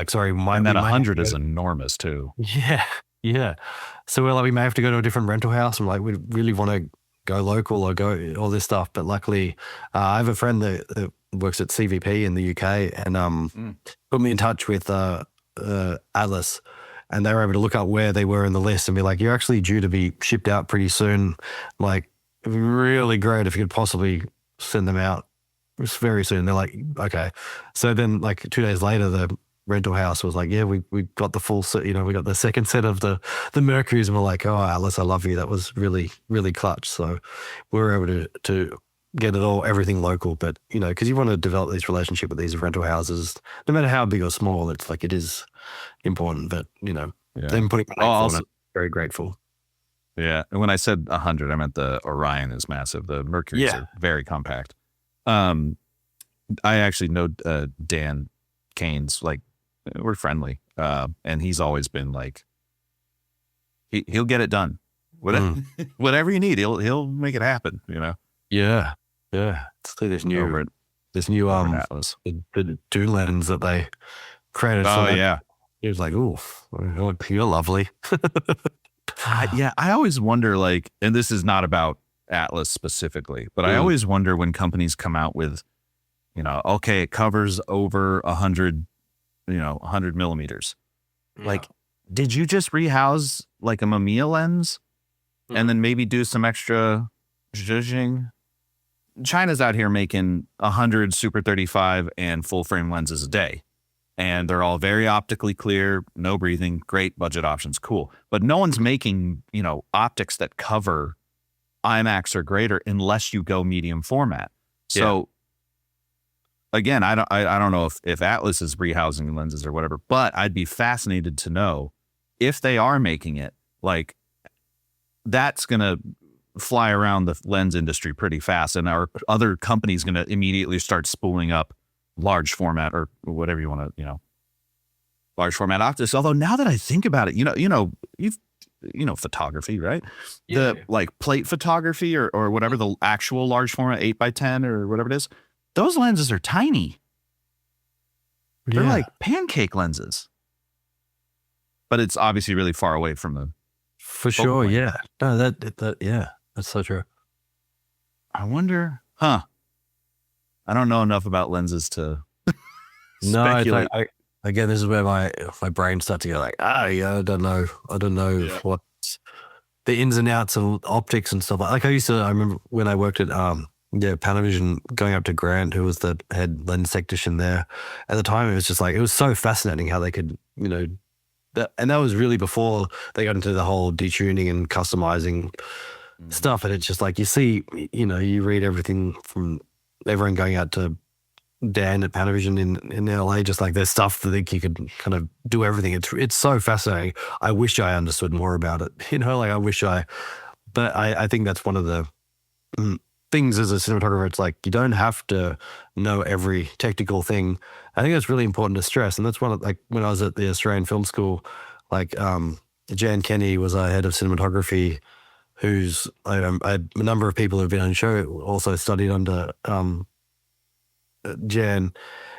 sorry, And that 100 is enormous too. Yeah, yeah. So we're like, we may have to go to a different rental house. I'm like, we really want to go local or go all this stuff. But luckily, I have a friend that works at CVP in the UK, and put me in touch with Atlas, and they were able to look up where they were in the list and be like, you're actually due to be shipped out pretty soon. Like, it'd be really great if you could possibly send them out very soon. They're like, okay. So then like 2 days later, the rental house was like, yeah, we got the full set, we got the second set of the Mercuries, and we're like, oh, Alice, I love you. That was really, really clutch. So we were able to get everything local, but because you want to develop this relationship with these rental houses, no matter how big or small, it's like, it is important, but them putting my name on it, very grateful. Yeah. And when I said 100, I meant the Orion is massive. The Mercuries are very compact. I actually know Dan Keynes, like, we're friendly. And he's always been like, he'll get it done. Whatever you need, he'll make it happen, Yeah. Yeah. It's like this new Atlas. the two lens that they created. Oh, yeah. He was like, ooh, you're lovely. I always wonder, like, and this is not about Atlas specifically, but I always wonder when companies come out with, okay, it covers over 100, 100 millimeters. Yeah. Like, did you just rehouse like a Mamiya lens and then maybe do some extra zhuzhing? China's out here making 100 Super 35 and full frame lenses a day. and they're all very optically clear, no breathing, great budget options, cool. But no one's making, optics that cover IMAX or greater unless you go medium format. So again, I don't know if Atlas is rehousing lenses or whatever, but I'd be fascinated to know if they are making it, like that's going to fly around the lens industry pretty fast. And our other companies going to immediately start spooling up large format or whatever you want to, large format optics. Although now that I think about it, photography, right? Yeah. The like plate photography or whatever, the actual large format 8x10 or whatever it is, those lenses are tiny. They're like pancake lenses. But it's obviously really far away from the for sure. Point. Yeah. No, that's so true. I wonder, I don't know enough about lenses to speculate. No, again, this is where my brain starts to go like, I don't know what the ins and outs of optics and stuff. Like I remember when I worked at Panavision, going up to Grant, who was the head lens technician there at the time. It was just like, it was so fascinating how they could, and that was really before they got into the whole detuning and customizing stuff. And it's just like, you see, you read everything from everyone going out to Dan at Panavision in LA, just like there's stuff that you could kind of do everything. It's so fascinating. I wish I understood more about it. But I think that's one of the things as a cinematographer. It's like, you don't have to know every technical thing. I think that's really important to stress. And that's one of, like, when I was at the Australian Film School, like Jan Kenny was our head of cinematography, who's a number of people who've been on the show also studied under Jan,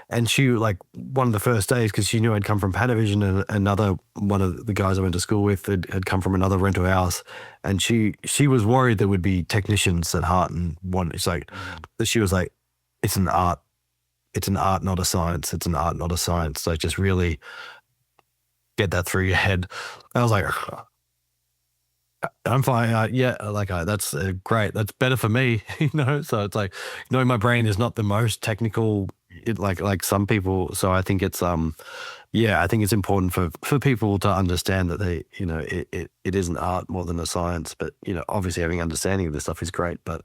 and she, like, one of the first days, because she knew I'd come from Panavision, and another one of the guys I went to school with had come from another rental house, and she was worried there would be technicians at heart, and she was like, it's an art, not a science. It's an art, not a science. So just really get that through your head. I was like, I'm fine. That's great. That's better for me, So it's like, my brain is not the most technical, like some people. So I think it's I think it's important for people to understand that they, it isn't art more than a science. But obviously having understanding of this stuff is great. But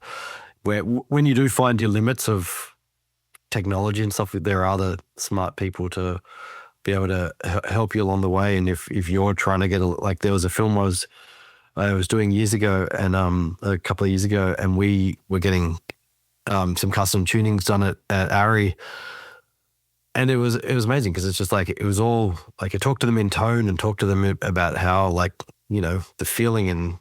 when you do find your limits of technology and stuff, there are other smart people to be able to help you along the way. And if you're trying to get like, there was a film I was doing years ago, and a couple of years ago, and we were getting some custom tunings done at Ari, and it was amazing, because it's just like, it was all like, I talked to them in tone and talked to them about how, like, the feeling and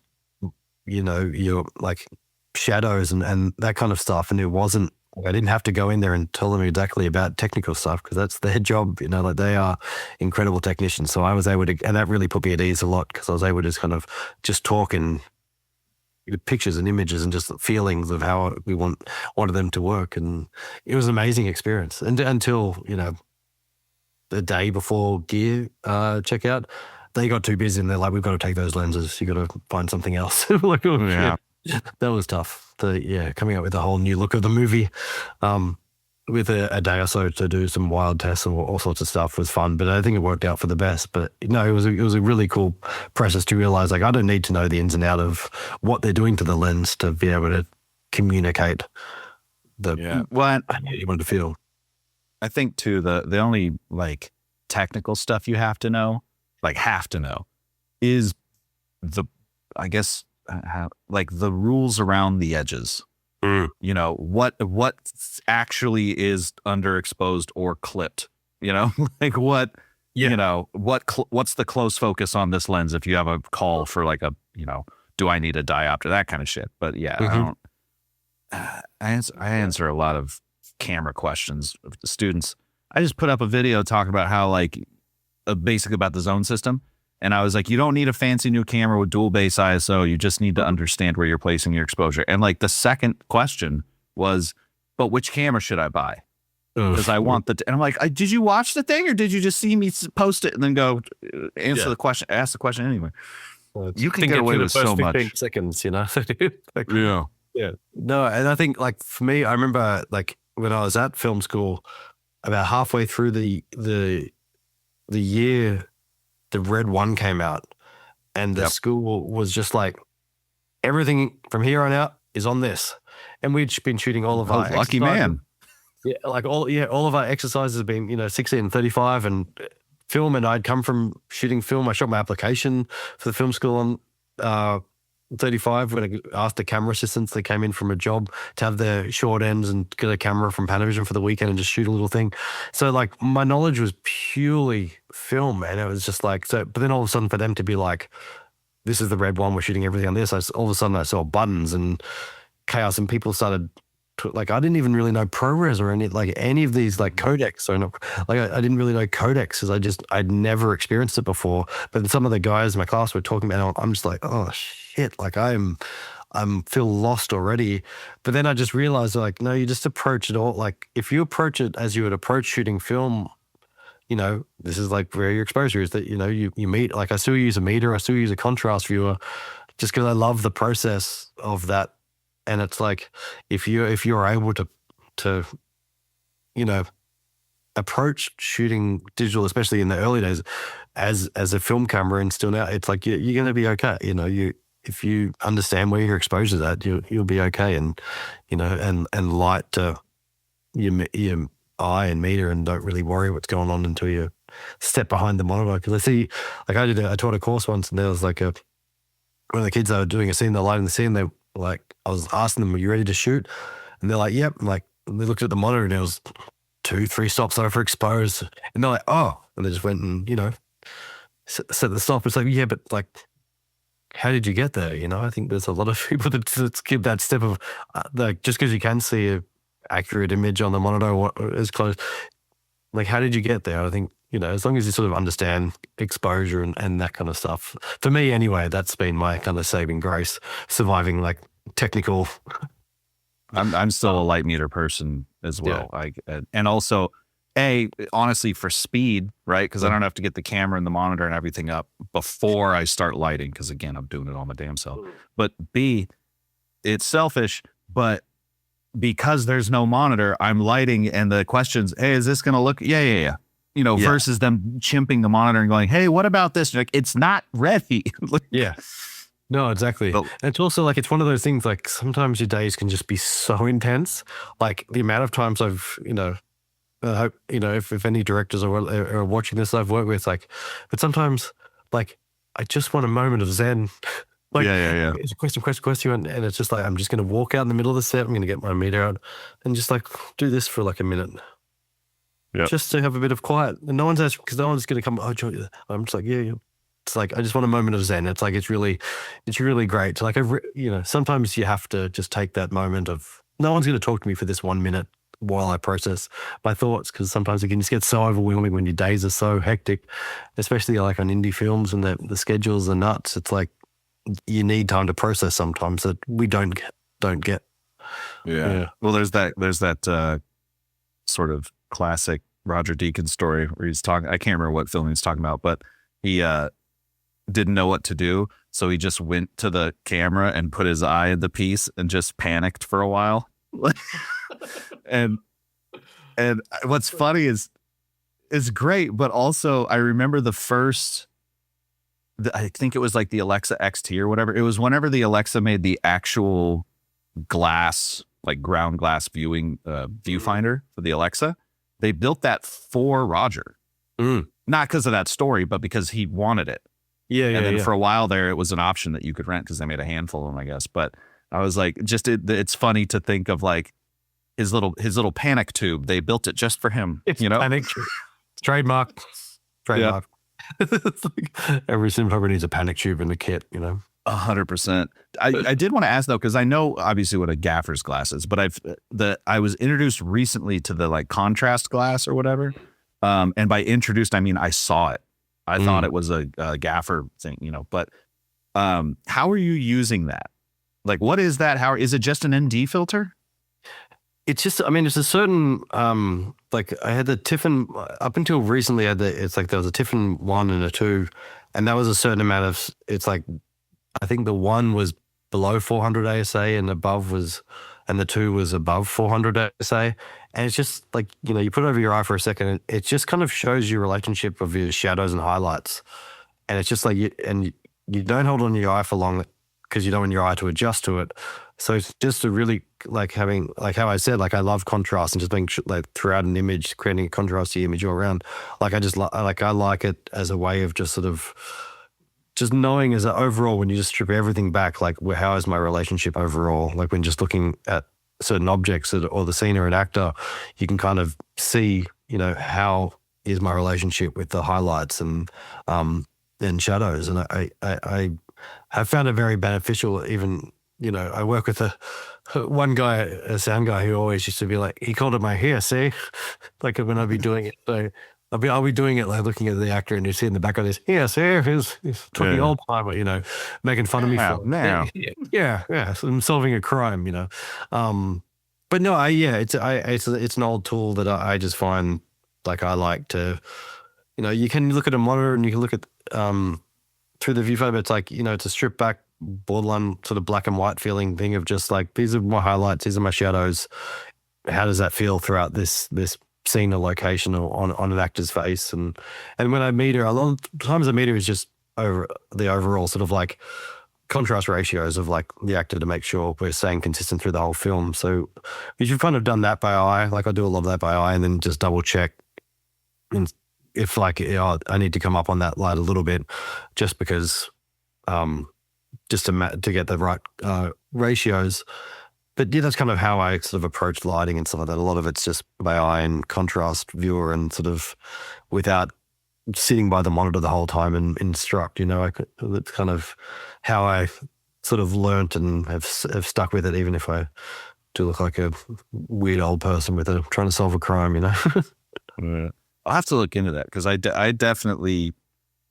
your like shadows and that kind of stuff, and it wasn't, I didn't have to go in there and tell them exactly about technical stuff, because that's their job, like, they are incredible technicians. So I was able to, and that really put me at ease a lot, because I was able to just kind of just talk in pictures and images and just feelings of how we wanted them to work. And it was an amazing experience. And until, the day before gear checkout, they got too busy and they're like, we've got to take those lenses. You got to find something else. Like, that was tough. Coming up with a whole new look of the movie, with a day or so to do some wild tests and all sorts of stuff was fun. But I think it worked out for the best. But no, it was a really cool process to realize, like, I don't need to know the ins and outs of what they're doing to the lens to be able to communicate what you want to feel. I think too, the only, like, technical stuff you have to know is I guess, like, the rules around the edges. What actually is underexposed or clipped, like what's the close focus on this lens if you have a call for, like, do I need a diopter, that kind of shit. But I answer a lot of camera questions of the students. I just put up a video talking about how, like, basically about the zone system. And I was like, you don't need a fancy new camera with dual base ISO. You just need to understand where you're placing your exposure. And, like, the second question was, but which camera should I buy? Because I want and I'm like, did you watch the thing, or did you just see me post it and then go ask the question anyway? Well, you can get away with so much. Seconds, like, yeah. No, and I think, like, for me, I remember, like, when I was at film school, about halfway through the the year the Red One came out, and the Yep. school was just like, everything from here on out is on this. And we'd been shooting all of Oh, our lucky exercises. man. Yeah, like all of our exercises have been, 16 and 35 and film. And I'd come from shooting film. I shot my application for the film school on 35 when I asked the camera assistants that came in from a job to have their short ends and get a camera from Panavision for the weekend and just shoot a little thing. So like my knowledge was purely film, and it was just like, so, but then all of a sudden for them to be like, this is the Red One, we're shooting everything on this. All of a sudden I saw buttons and chaos, and people started like, I didn't even really know ProRes or any of these like codecs. So I didn't really know codecs because I'd never experienced it before. But some of the guys in my class were talking about it. I'm just like, oh shit, like I'm feel lost already. But then I just realized like, no, you just approach it all. Like if you approach it as you would approach shooting film, this is like where your exposure is, that, you meet, like I still use a meter, I still use a contrast viewer just because I love the process of that. And it's like, if you're able to, approach shooting digital, especially in the early days as a film camera, and still now, it's like, you're going to be okay. If you understand where your exposure's at, you'll be okay. And, and light to your eye and meter, and don't really worry what's going on until you step behind the monitor. Because I see, like I taught a course once, and there was like one of the kids, they were doing a scene, they're lighting the scene, they like, I was asking them, are you ready to shoot? And they're like, yep. And they looked at the monitor and it was 2-3 stops overexposed, and they're like, oh, and they just went and, set the stop. It's like, yeah, but like, how did you get there? I think there's a lot of people that skip that step of like, just because you can see a accurate image on the monitor or as close, like, how did you get there? I think, as long as you sort of understand exposure and that kind of stuff. For me anyway, that's been my kind of saving grace, surviving like technical. I'm still a light meter person as well. And also, honestly, for speed, right? Because I don't have to get the camera and the monitor and everything up before I start lighting, because again, I'm doing it on my damn self. But B, it's selfish, but because there's no monitor, I'm lighting, and the questions, hey, is this going to look? Yeah. Versus them chimping the monitor and going, hey, what about this? Like, it's not ready. Yeah. No, exactly. And it's also like, it's one of those things, like sometimes your days can just be so intense. Like the amount of times I've, I hope, if any directors are watching this I've worked with, like, but sometimes like, I just want a moment of zen. Like, yeah. It's a question. And it's just like, I'm just going to walk out in the middle of the set. I'm going to get my meter out and just like do this for like a minute. Yep. Just to have a bit of quiet. And no one's asking, because no one's going to come, oh, join you. I'm just like, yeah. It's like, I just want a moment of zen. It's like, it's really great. Like, sometimes you have to just take that moment of, no one's going to talk to me for this 1 minute while I process my thoughts, because sometimes it can just get so overwhelming when your days are so hectic, especially like on indie films and the schedules are nuts. It's like, you need time to process sometimes that we don't get. Yeah. Well, there's that sort of classic Roger Deakins story where he's talking, I can't remember what film he's talking about, but he didn't know what to do. So he just went to the camera and put his eye in the piece and just panicked for a while. and what's funny is great, but also I remember I think it was like the Alexa XT or whatever. It was whenever the Alexa made the actual glass, like ground glass viewfinder for the Alexa. They built that for Roger. Not because of that story, but because he wanted it. And then for a while there, it was an option that you could rent because they made a handful of them, I guess. But I was like, it's funny to think of like his little panic tube. They built it just for him. It's panic tube. Trademark. Yeah. It's like every cinematographer needs a panic tube in the kit, 100%. I did want to ask though, because I know obviously what a gaffer's glass is, but I was introduced recently to the like contrast glass or whatever. And by introduced, I mean I saw it. I thought it was a gaffer thing, but how are you using that? Like, what is that? How is it just an ND filter? It's just, it's a certain, like I had the Tiffin, up until recently, it's like there was a Tiffin 1 and a 2, and that was a certain amount of, it's like, I think the 1 was below 400 ASA and the 2 was above 400 ASA. And it's just like, you put it over your eye for a second, and it just kind of shows your relationship of your shadows and highlights. And it's just like, you don't hold on your eye for long because you don't want your eye to adjust to it. So it's just a really like having, like how I said, like I love contrast and just being like throughout an image, creating a contrasty image all around. Like I just I like it as a way of just sort of just knowing as an overall, when you just strip everything back, like how is my relationship overall? Like when just looking at certain objects or the scene or an actor, you can kind of see, how is my relationship with the highlights and shadows. And I have found it very beneficial. Even, I work with one guy, a sound guy, who always used to be like, he called it my here, see, like when I'd be doing it. So I'll be doing it like looking at the actor, and you see in the background this, yes, here, he's talking old timer, making fun of me for now. yeah. So I'm solving a crime, But no, it's an old tool that I just find like I like to, you can look at a monitor and you can look at through the viewfinder, but it's like, it's a stripped back, borderline sort of black and white feeling thing of just like, these are my highlights, these are my shadows. How does that feel throughout this scene or location or on an actor's face? And when I meter, a lot of times the meter is just over the overall sort of like contrast ratios of like the actor to make sure we're staying consistent through the whole film. So you've kind of done that by eye. Like I do a lot of that by eye, and then just double check. And if like, I need to come up on that light a little bit just because, just to get the right ratios. But yeah, that's kind of how I sort of approach lighting and stuff like that. A lot of it's just by eye and contrast viewer, and sort of without sitting by the monitor the whole time and instruct, that's kind of how I sort of learnt and have stuck with it, even if I do look like a weird old person trying to solve a crime, Yeah. I'll have to look into that, because I definitely,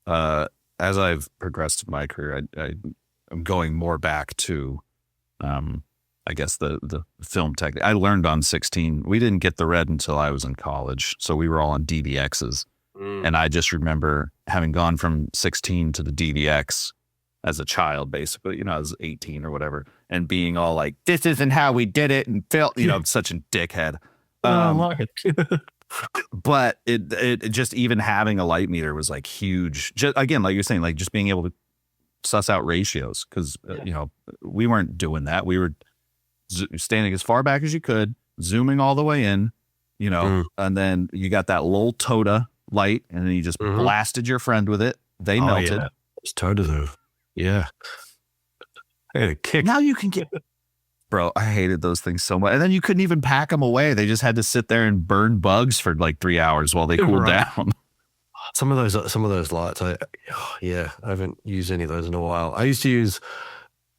as I've progressed in my career, I'm going more back to, I guess the film technique. I learned on 16. We didn't get the red until I was in college, so we were all on DVXs. And I just remember having gone from 16 to the DVX as a child, basically, I was 18 or whatever, and being all like, this isn't how we did it, and felt, such a dickhead. I like it. But it just, even having a light meter was like huge. Just, again, like you're saying, like just being able to suss out ratios, because, we weren't doing that. We were standing as far back as you could, zooming all the way in, and then you got that little Toda light, and then you just blasted your friend with it. They melted. Yeah. It's Toda though. Yeah. I had a kick. Now you can get... Bro, I hated those things so much. And then you couldn't even pack them away. They just had to sit there and burn bugs for like 3 hours while they cooled down. Some of those lights, I haven't used any of those in a while. I used to use,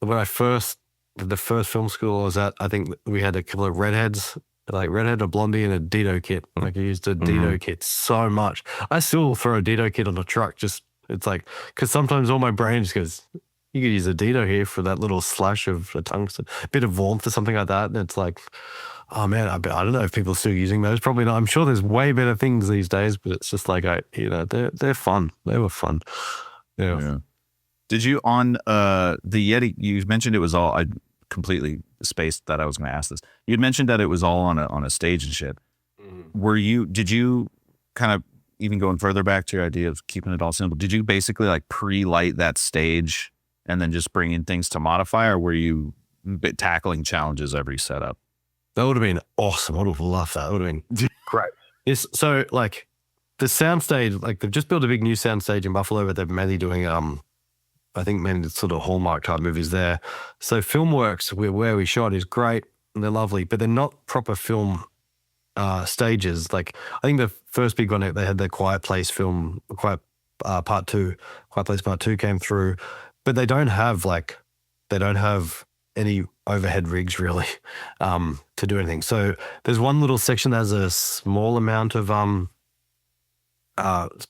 when the first film school I was at, I think we had a couple of redheads, like redhead, a blondie, and a Dito kit. Like I used a Dito kit so much. I still throw a Dito kit on a truck. It's like, because sometimes all my brain just goes, you could use a Dito here for that little slash of a tungsten, a bit of warmth or something like that. And it's like, oh man, I don't know if people are still using those. Probably not. I'm sure there's way better things these days, but it's just like, they're fun. They were fun. Yeah. Did you on the Yeti? You mentioned it was all. I completely spaced that I was going to ask this. You'd mentioned that it was all on a stage and shit. Did you kind of, even going further back to your idea of keeping it all simple, did you basically like pre-light that stage and then just bring in things to modify, or were you tackling challenges every setup? That would have been awesome. I would have loved that. That would have been great. So like the soundstage, like they've just built a big new soundstage in Buffalo, but they're mainly doing, I think mainly sort of Hallmark type movies there. So Filmworks, where we shot, is great and they're lovely, but they're not proper film stages. Like I think the first big one, they had the Quiet Place film, Quiet Place Part 2 came through, but they don't have any overhead rigs really to do anything. So there's one little section that has a small amount of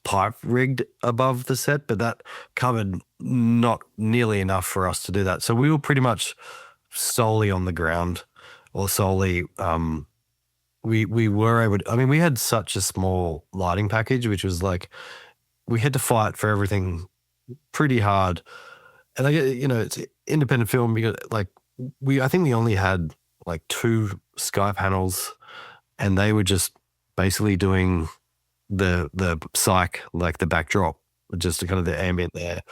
pipe rigged above the set, but that covered not nearly enough for us to do that. So we were pretty much solely on the ground, or solely we were able to, we had such a small lighting package, which was like we had to fight for everything pretty hard. And it's independent film, because like I think we only had like 2 sky panels and they were just basically doing the psych, like the backdrop, just kind of the ambient there.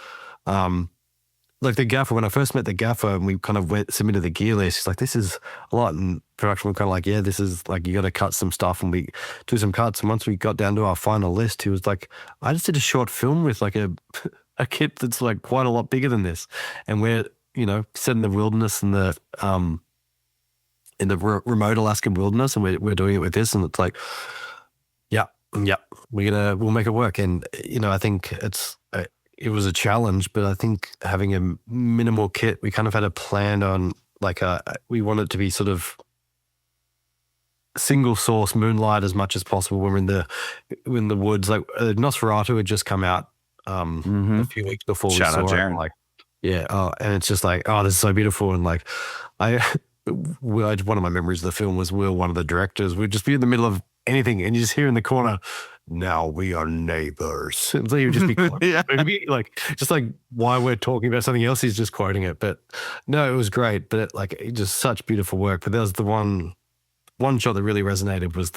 Like the gaffer, when I first met the gaffer and we kind of submitted the gear list, he's like, this is a lot. And production were kind of like, yeah, this is like, you got to cut some stuff, and we do some cuts. And once we got down to our final list, he was like, I just did a short film with like a kit that's like quite a lot bigger than this. And we're, set in the wilderness and in the remote Alaskan wilderness, and we're doing it with this. And it's like, yeah, we'll make it work. And, I think it was a challenge, but I think having a minimal kit, we kind of had a plan on we want it to be sort of single source moonlight as much as possible. When we're in the woods, like Nosferatu had just come out a few weeks before we saw it. Like, yeah. And it's just like, oh, this is so beautiful. And like, one of my memories of the film was Will, one of the directors, we'd just be in the middle of anything and you just hear in the corner, now we are neighbors. And so you would just be yeah. Just like while we're talking about something else, he's just quoting it. But no, it was great. But it just such beautiful work. But there was the one shot that really resonated was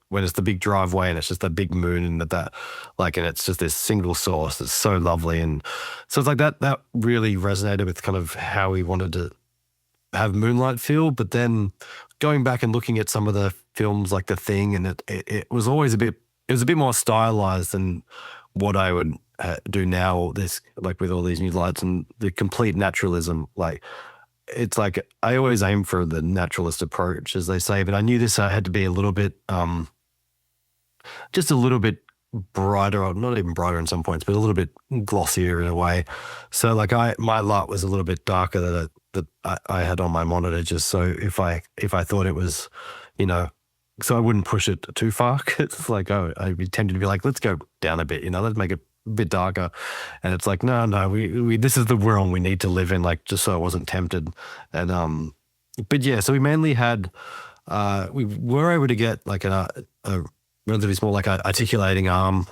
when it's the big driveway and it's just that big moon and and it's just this single source that's so lovely. And so it's like that really resonated with kind of how we wanted to have moonlight feel. But then going back and looking at some of the films like The Thing, and it was always a bit more stylized than what I would do now, this like with all these new lights and the complete naturalism. Like, it's like I always aim for the naturalist approach, as they say, but I knew this had to be a little bit just a little bit brighter, or not even brighter in some points, but a little bit glossier in a way. So like my light was a little bit darker that I had on my monitor, just so if I thought it was, so I wouldn't push it too far. It's like, I'd be tempted to be like, let's go down a bit, let's make it a bit darker. And it's like, no, we this is the world we need to live in, like, just so I wasn't tempted. And but yeah, so we mainly had we were able to get like a relatively small like articulating arm,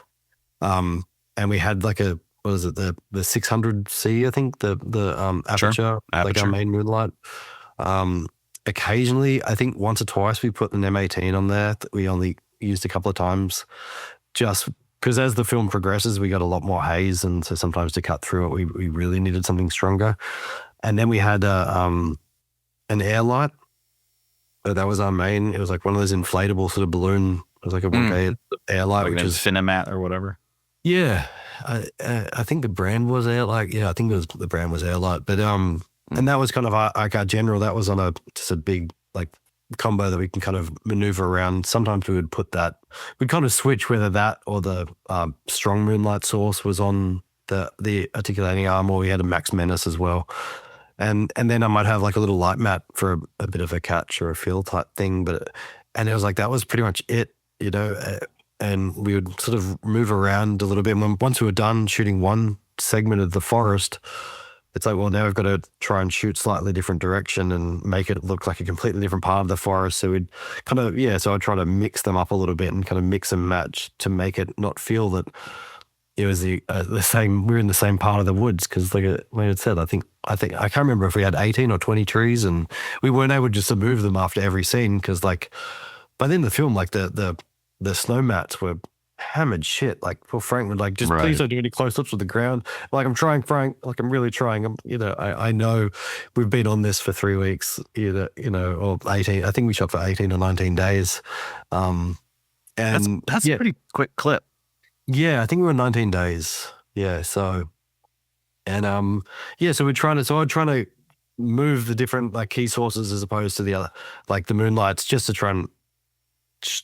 and we had like the 600C, I think, the aperture, Sure. like our main moonlight. Occasionally, I think once or twice we put an M18 on there that we only used a couple of times, just because as the film progresses, we got a lot more haze, and so sometimes to cut through it, we really needed something stronger. And then we had an air light. That was our main. It was like one of those inflatable sort of balloon. It was like a 1K air light, like which is Cinemat or whatever. Yeah, I think the brand was Airlight. Yeah, I think the brand was Airlight. But and that was kind of our general. That was on just a big like combo that we can kind of maneuver around. Sometimes we would we'd kind of switch whether that or the strong moonlight source was on the articulating arm, or we had a Max Menace as well. And then I might have like a little light mat for a bit of a catch or a feel type thing. And it was like that was pretty much it, and we would sort of move around a little bit. And once we were done shooting one segment of the forest, it's like, well, now we've got to try and shoot slightly different direction and make it look like a completely different part of the forest. So we'd kind of, so I'd try to mix them up a little bit and kind of mix and match to make it not feel that it was the same, we're in the same part of the woods. Because like it said, I think, I can't remember if we had 18 or 20 trees, and we weren't able just to move them after every scene. Because like, by the end of the film, like the snow mats were hammered shit. Like poor Frank would like, just please don't do any close ups with the ground. Like, I'm trying, Frank, like I'm really trying. I know we've been on this for 3 weeks, or 18. I think we shot for 18 or 19 days. And that's a pretty quick clip. Yeah, I think we were 19 days. Yeah. So, and so I'm trying to move the different like key sources as opposed to the other, like the moonlights, just to try and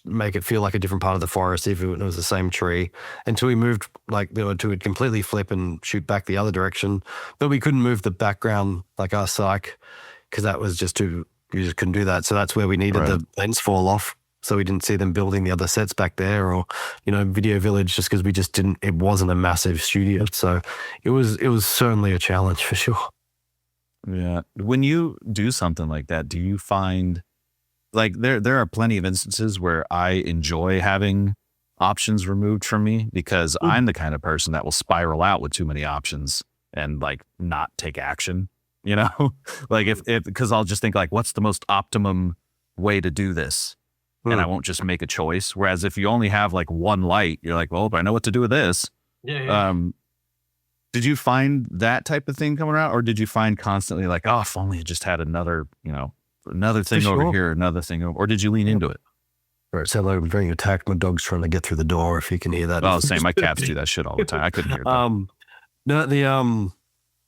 make it feel like a different part of the forest, if it was the same tree, until we moved to completely flip and shoot back the other direction. But we couldn't move the background like our psych, because that was you just couldn't do that. So that's where we needed the lens fall off, so we didn't see them building the other sets back there, or Video Village, just because we just didn't. It wasn't a massive studio, so it was certainly a challenge for sure. Yeah, when you do something like that, do you find like there are plenty of instances where I enjoy having options removed from me, because I'm the kind of person that will spiral out with too many options and like not take action, like if because I'll just think like, what's the most optimum way to do this? and I won't just make a choice. Whereas if you only have like one light, you're like, well, but I know what to do with this. Yeah. Did you find that type of thing coming out, or did you find constantly like, oh, if only I just had another, another thing over here, another thing over, or did you lean into it? Right, sound like I'm being attacked. My dog's trying to get through the door. If you can hear that. Oh, same. My cats do that shit all the time. I couldn't hear it.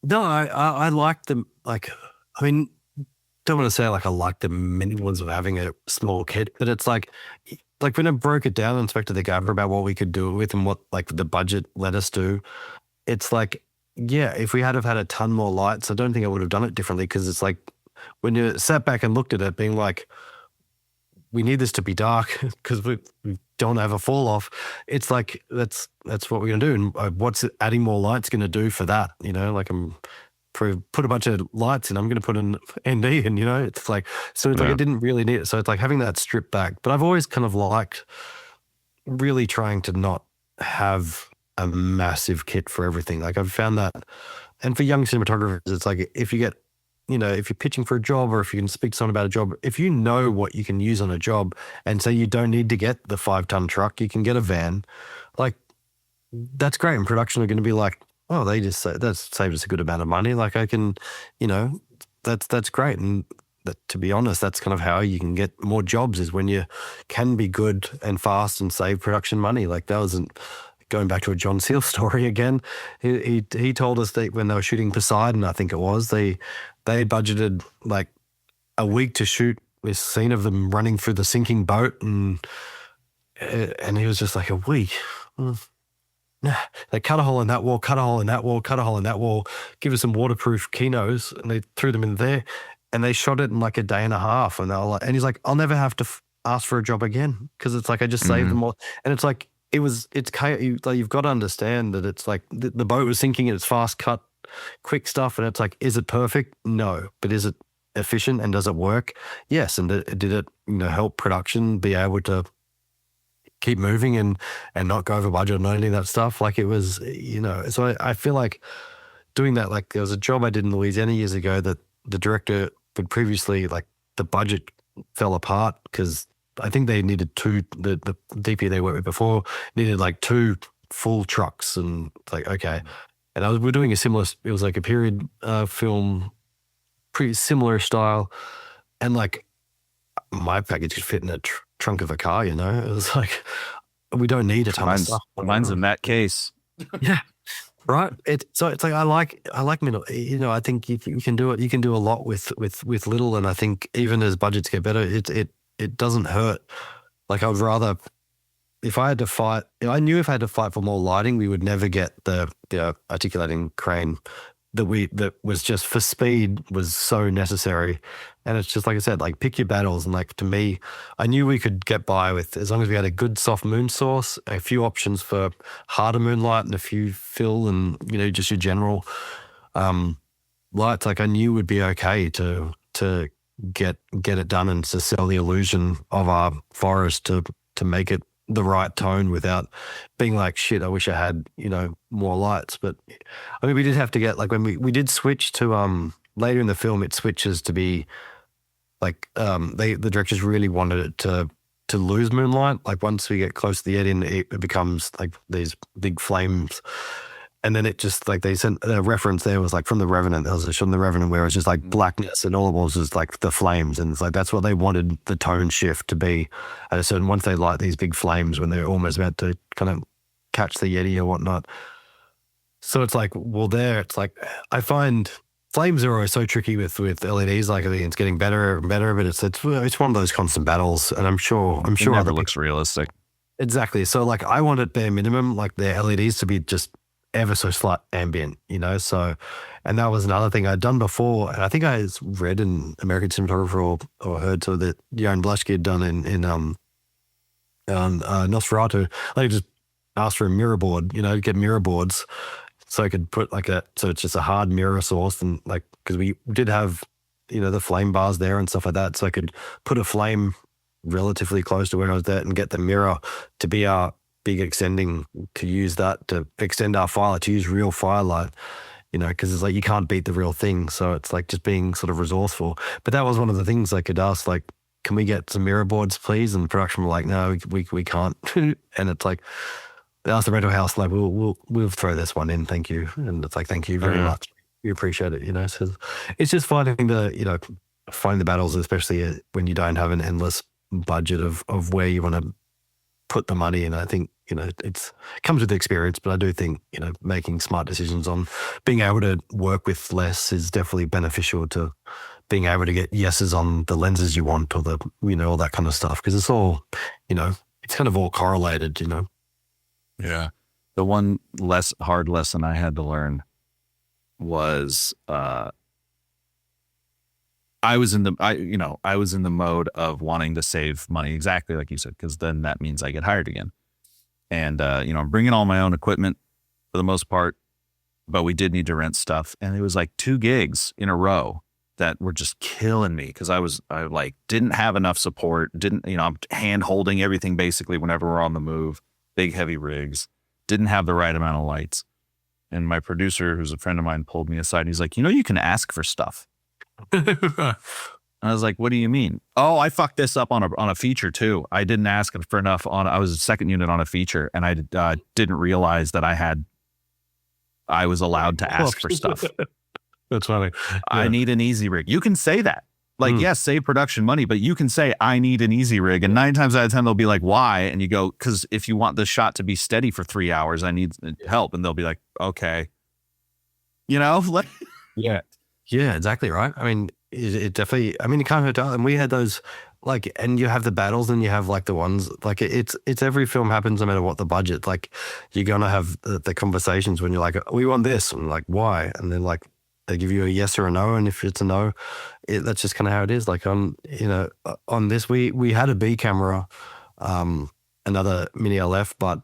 No, I like them. Like, I mean, don't want to say like I like the many ones of having a small kid, but it's like when I broke it down and spoke to the governor about what we could do with and what like the budget let us do, it's like, yeah, if we had have had a ton more lights, I don't think I would have done it differently, because it's like when you sat back and looked at it, being like, we need this to be dark because we don't have a fall off. It's like that's what we're gonna do, and what's adding more lights going to do for that? Like I'm put a bunch of lights in, I'm going to put an ND in. It's like, so it's like I didn't really need it. So it's like having that stripped back. But I've always kind of liked really trying to not have a massive kit for everything. Like I've found that, and for young cinematographers, it's like if you get, if you're pitching for a job, or if you can speak to someone about a job, if you know what you can use on a job and say you don't need to get the 5-ton truck, you can get a van, like that's great. And production are going to be like, oh, they just say that's saved us a good amount of money. Like I can, that's great. And to be honest, that's kind of how you can get more jobs, is when you can be good and fast and save production money. Like that wasn't, going back to a John Seal story again. He told us that when they were shooting Poseidon, I think it was, they budgeted like a week to shoot this scene of them running through the sinking boat, and he was just like, a week. Nah, they cut a hole in that wall, cut a hole in that wall, cut a hole in that wall, give us some waterproof kinos, and they threw them in there, and they shot it in like a day and a half. And they were like, and he's like, I'll never have to ask for a job again, because it's like I just saved them all. And it's like you've got to understand that it's like the boat was sinking and it's fast cut, quick stuff, and it's like, is it perfect? No, but is it efficient and does it work? Yes. And did it help production be able to keep moving and not go over budget and any of that stuff? Like it was, so I feel like doing that, like there was a job I did in Louisiana years ago that the director would previously, like the budget fell apart because I think they needed the DP they worked with before needed like 2 full trucks, and it's like, okay. And we're doing it was like a period film, pretty similar style. And like my package could fit in a trunk of a car, It was like, we don't need a ton of stuff. Mine's in that case. Yeah. Right. So it's like, I like middle, I think you can do it. You can do a lot with little. And I think even as budgets get better, it doesn't hurt. Like I would rather, if I had to fight, I knew if I had to fight for more lighting, we would never get the articulating crane that was just for speed was so necessary. And it's just like I said, like pick your battles. And like to me, I knew we could get by with, as long as we had a good soft moon source, a few options for harder moonlight, and a few fill, and just your general lights. Like I knew would be okay to get it done and to sell the illusion of our forest to make it the right tone without being like, shit, I wish I had, more lights. But I mean, we did have to get, like when we did switch to, later in the film, it switches to be like, the directors really wanted it to lose moonlight. Like once we get close to the end, it becomes like these big flames. And then it just like they sent a reference there was like from The Revenant. There was a shot in The Revenant where it was just like blackness and all it was just like the flames. And it's like that's what they wanted the tone shift to be at a certain, once they light these big flames when they're almost about to kind of catch the Yeti or whatnot. So it's like, well, it's like I find flames are always so tricky with LEDs. Like I think it's getting better and better, but it's one of those constant battles. And I'm sure it never looks realistic. Exactly. So like I want it bare minimum, like their LEDs to be just ever so slight ambient, so, and that was another thing I'd done before, and I think I read in American Cinematographer or heard so that Johan Blaschke had done in Nosferatu. Like just asked for a mirror board, get mirror boards so I could put like that, so it's just a hard mirror source, and like because we did have the flame bars there and stuff like that, so I could put a flame relatively close to where I was at and get the mirror to be our big extending, to use that to extend our firelight, to use real firelight, because it's like you can't beat the real thing. So it's like just being sort of resourceful. But that was one of the things I could ask, like can we get some mirror boards, please? And production were like, no, we can't. And it's like, they asked the rental house, like, we'll throw this one in, thank you. And it's like, thank you very much. We appreciate it, So it's just finding the battles, especially when you don't have an endless budget of where you want to put the money in. I think, it comes with experience, but I do think, making smart decisions on being able to work with less is definitely beneficial to being able to get yeses on the lenses you want, or all that kind of stuff. Because it's all, it's kind of all correlated, Yeah. The one hard lesson I had to learn was, I was in the mode of wanting to save money, exactly like you said, because then that means I get hired again. And, I'm bringing all my own equipment for the most part, but we did need to rent stuff. And it was like 2 gigs in a row that were just killing me, because I didn't have enough support. I'm hand holding everything basically whenever we're on the move, big heavy rigs, didn't have the right amount of lights. And my producer, who's a friend of mine, pulled me aside and he's like, you can ask for stuff. I was like, what do you mean? Oh, I fucked this up on a feature too. I didn't ask for enough I was a second unit on a feature, and I didn't realize that I was allowed to ask for stuff. That's funny. Yeah. I need an easy rig. You can say that. Like, yes, save production money, but you can say, I need an easy rig. And 9 times out of 10, they'll be like, why? And you go, because if you want the shot to be steady for 3 hours, I need help. And they'll be like, okay. Like, yeah, exactly right. I mean, it definitely, it can't hurt. And we had those, like, and you have the battles, and you have like the ones, like it's every film happens no matter what the budget. Like, you're going to have the conversations when you're like, we want this. And like, why? And then like, they give you a yes or a no. And if it's a no, that's just kind of how it is. Like on this, we had a B camera, another mini LF, but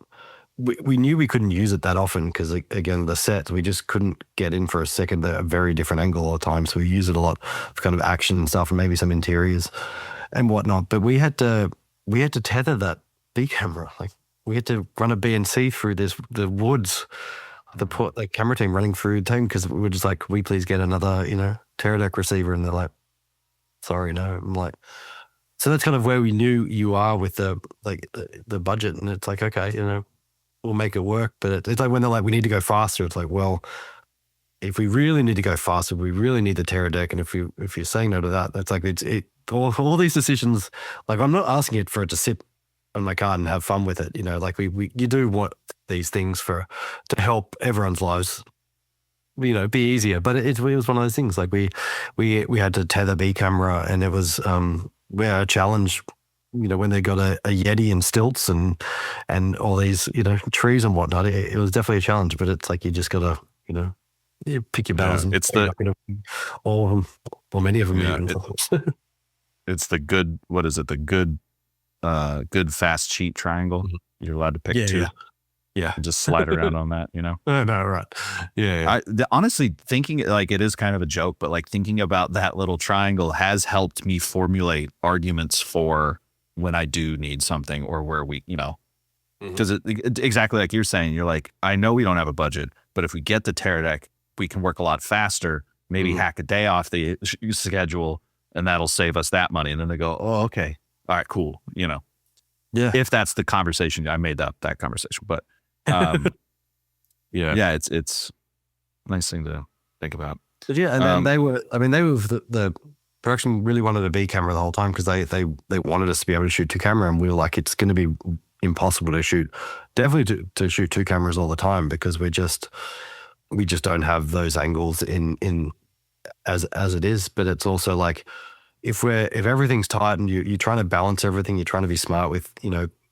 we knew we couldn't use it that often because, again, the sets, we just couldn't get in for a very different angle all the time. So we use it a lot for kind of action and stuff, and maybe some interiors and whatnot. But we had to tether that B camera. Like, we had to run a BNC through the woods, the camera team running through the team, because we were just like, we please get another, Teradek receiver. And they're like, sorry, no. I'm like, so that's kind of where we knew you are with the budget. And it's like, okay, we'll make it work. But it's like when they're like, we need to go faster. It's like, well, if we really need to go faster, we really need the Teradek. And if you're saying no to that, that's like, all these decisions, like, I'm not asking it for it to sit on my car and have fun with it. Like you do want these things to help everyone's lives, be easier. But it was one of those things. Like we had to tether B camera, and it was a challenge. When they got a Yeti and stilts and all these trees and whatnot, it was definitely a challenge. But it's like, you just gotta you pick your battles. Yeah, it's all of them, or many of them. Yeah, it's the good. What is it? The good fast cheat triangle. You're allowed to pick 2. Yeah. And just slide around on that, No, right. Yeah. Honestly, thinking, like, it is kind of a joke, but like thinking about that little triangle has helped me formulate arguments for when I do need something, or where we, because exactly like you're saying, you're like, I know we don't have a budget, but if we get the Teradek, we can work a lot faster, maybe hack a day off the schedule, and that'll save us that money. And then they go, oh, okay. All right, cool. Yeah. If that's the conversation, I made that conversation, but yeah, it's a nice thing to think about. But yeah, and then they were the production really wanted a B camera the whole time, because they wanted us to be able to shoot 2 camera, and we were like, it's going to be impossible to shoot, definitely to shoot 2 cameras all the time, because we just don't have those angles in as it is. But it's also like, if everything's tight and you're trying to balance everything, you're trying to be smart with,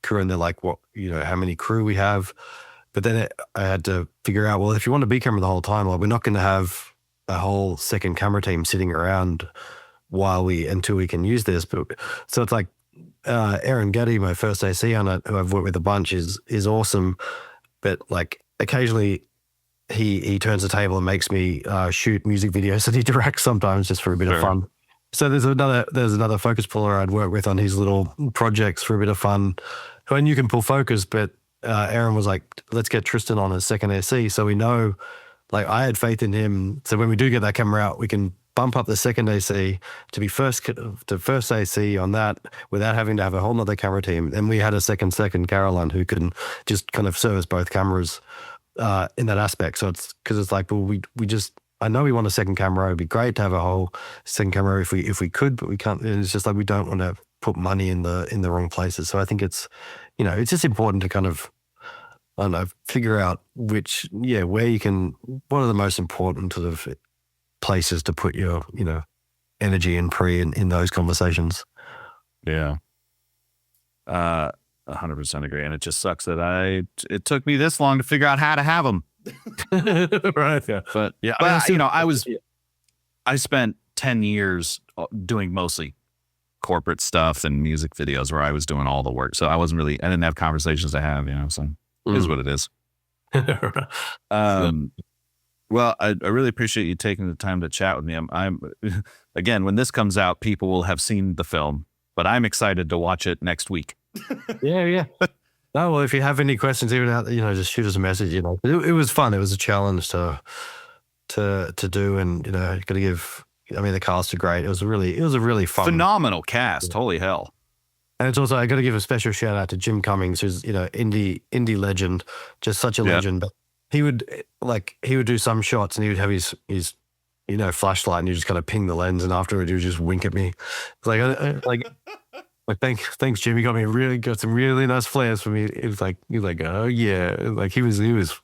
crew, and they're like, what, how many crew we have. But then I had to figure out, well, if you want a B camera the whole time, like, we're not going to have a whole second camera team sitting around until we can use this. But so it's like, Aaron Getty, my first AC on it, who I've worked with a bunch, is awesome. But like, occasionally he turns the table and makes me shoot music videos that he directs sometimes, just for a bit of fun. So there's another focus puller I'd work with on his little projects for a bit of fun. And you can pull focus, but Aaron was like, let's get Tristan on as second SC. So we know, like, I had faith in him. So when we do get that camera out, we can bump up the second AC to be first AC on that without having to have a whole nother camera team. And we had a second Caroline who could just kind of service both cameras in that aspect. So it's because it's like, well, we just, I know we want a second camera. It'd be great to have a whole second camera if we could, but we can't. And it's just like we don't want to put money in the wrong places. So I think it's, it's just important to kind of, I don't know, figure out where you can, what are the most important sort of places to put your, energy and in those conversations. Yeah. 100% agree. And it just sucks that it took me this long to figure out how to have them. Right. Yeah. But yeah, I spent 10 years doing mostly corporate stuff and music videos where I was doing all the work. So I didn't have conversations to have, so it is what it is. Well, I really appreciate you taking the time to chat with me. I'm again, when this comes out, people will have seen the film, but I'm excited to watch it next week. Yeah. No, well, if you have any questions, even out, just shoot us a message. It was fun. It was a challenge to do, and got to give. I mean, the cast are great. It was a really fun, phenomenal cast. Yeah. Holy hell! And it's also, I got to give a special shout out to Jim Cummings, who's indie legend, just such a legend. But he would do some shots, and he would have his flashlight, and you just kind of ping the lens, and afterward he would just wink at me. It's like thanks, Jim. You got some really nice flares for me. It was like, oh yeah, like he was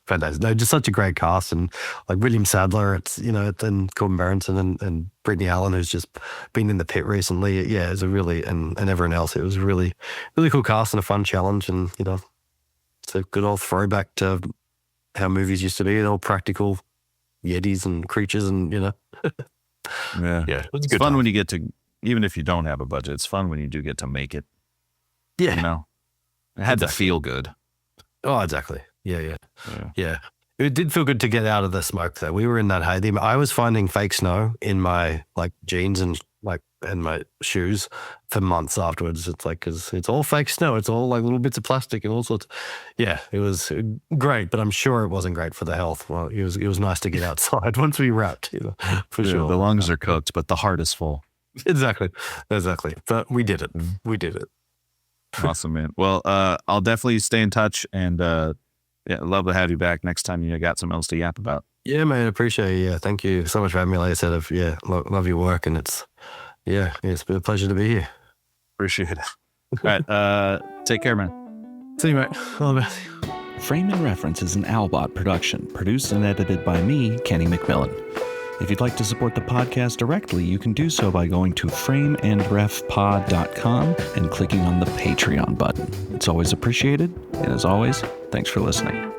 fantastic. No, just such a great cast, and like William Sadler, it's and Corbin Berenson and Brittany Allen, who's just been in the pit recently. Yeah, it's and everyone else. It was a really, really cool cast and a fun challenge, and it's a good old throwback to how movies used to be, all practical Yetis and creatures, and yeah, it's fun when you get to. Even if you don't have a budget, it's fun when you do get to make it. Yeah. It had to feel good. Oh, exactly. Yeah. It did feel good to get out of the smoke, though. We were in that hay. I was finding fake snow in my jeans and my shoes for months afterwards. It's like, because it's all fake snow. It's all like little bits of plastic and all sorts. Yeah, it was great, but I'm sure it wasn't great for the health. Well, it was nice to get outside once we wrapped, for sure. The lungs are cooked, but the heart is full. Exactly. But we did it. We did it. Awesome, man. Well, I'll definitely stay in touch, and love to have you back next time you got something else to yap about. Yeah, man, appreciate it. Yeah, thank you so much for having me. Like I said, love your work, and it's been a pleasure to be here. Appreciate it. All right, take care, man. See you, mate. All the best. Frame and Reference is an Owlbot production, produced and edited by me, Kenny McMillan. If you'd like to support the podcast directly, you can do so by going to frameandrefpod.com and clicking on the Patreon button. It's always appreciated, and as always, thanks for listening.